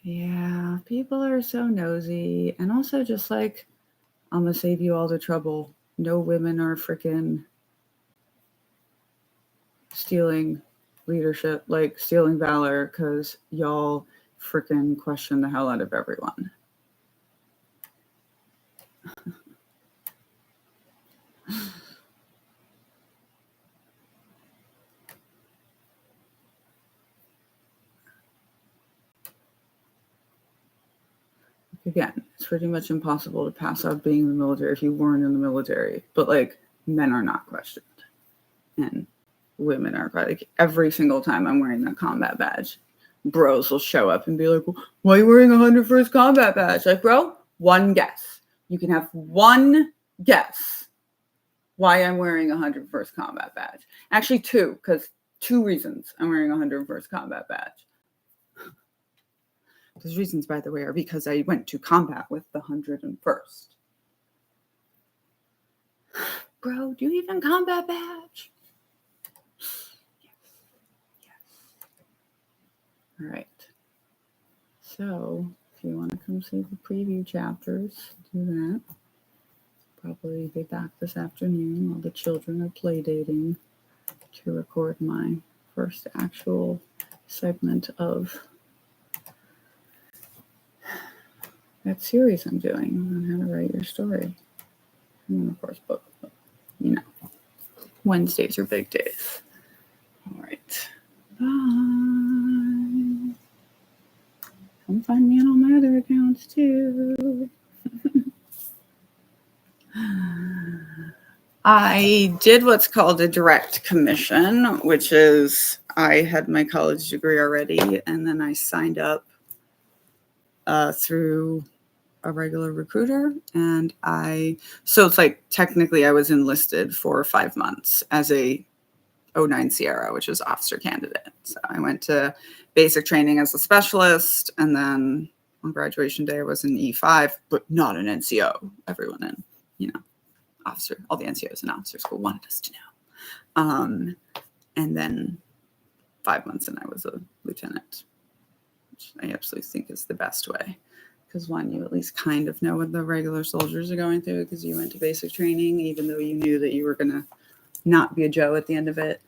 Yeah, people are so nosy, and also just like, I'm gonna save you all the trouble. No women are freaking stealing leadership, like stealing valor, because y'all freaking question the hell out of everyone. again, it's pretty much impossible to pass out being in the military if you weren't in the military. But like, men are not questioned, and women are like, every single time I'm wearing that combat badge, bros will show up and be like, "Why are you wearing 101st combat badge?" Like, bro, one guess. You can have one guess why I'm wearing 101st combat badge. Actually, two, because 2 reasons I'm wearing 101st combat badge. Those reasons, by the way, are because I went to combat with the 101st. Bro, do you even combat badge? Yes. All right. So, if you want to come see the preview chapters, do that. Probably be back this afternoon while the children are play dating to record my first actual segment of that series I'm doing on how to write your story. And then, of course, book. You know, Wednesdays are big days. All right. Bye. Come find me on all my other accounts, too. I did what's called a direct commission, which is I had my college degree already, and then I signed up through a regular recruiter, and so it's like technically I was enlisted for 5 months as a 09 Sierra, which is officer candidate. So I went to basic training as a specialist, and then on graduation day I was an E5, but not an NCO. Everyone in, officer, all the NCOs in officer school wanted us to know. And then 5 months in, I was a lieutenant, which I absolutely think is the best way. Because one, you at least kind of know what the regular soldiers are going through because you went to basic training, even though you knew that you were going to not be a Joe at the end of it.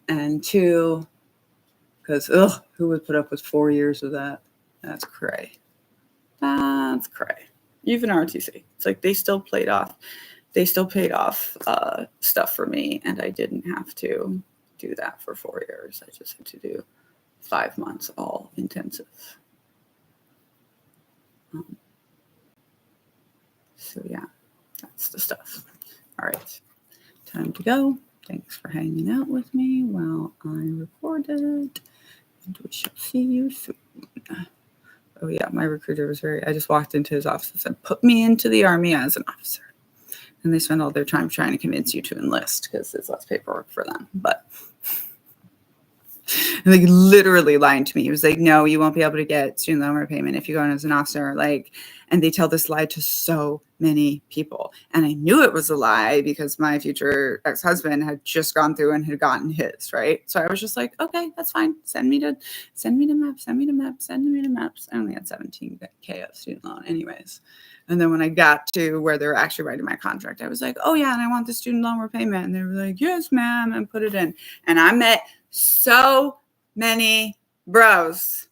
And two, because, who would put up with 4 years of that? That's cray. That's cray. Even ROTC. It's like they still paid off stuff for me, and I didn't have to do that for 4 years. I just had to do 5 months all intensive. So yeah, that's the stuff. All right, time to go. Thanks for hanging out with me while I recorded, and we shall see you soon. Oh yeah, my recruiter was I just walked into his office and said, "Put me into the Army as an officer." And they spend all their time trying to convince you to enlist because it's less paperwork for them. But and they literally lying to me. He was like, "No, you won't be able to get student loan repayment if you go in as an officer." And they tell this lie to so many people. And I knew it was a lie because my future ex-husband had just gone through and had gotten his, right? So I was just like, okay, that's fine. Send me to maps. I only had 17K of student loan anyways. And then when I got to where they were actually writing my contract, I was like, oh yeah, and I want the student loan repayment. And they were like, yes, ma'am, and put it in. And I met so many bros,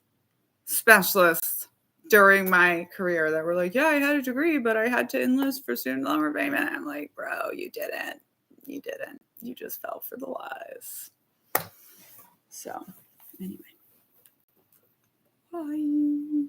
specialists during my career that were like, yeah, I had a degree, but I had to enlist for student loan repayment. I'm like, bro, you didn't. You just fell for the lies. So anyway, bye.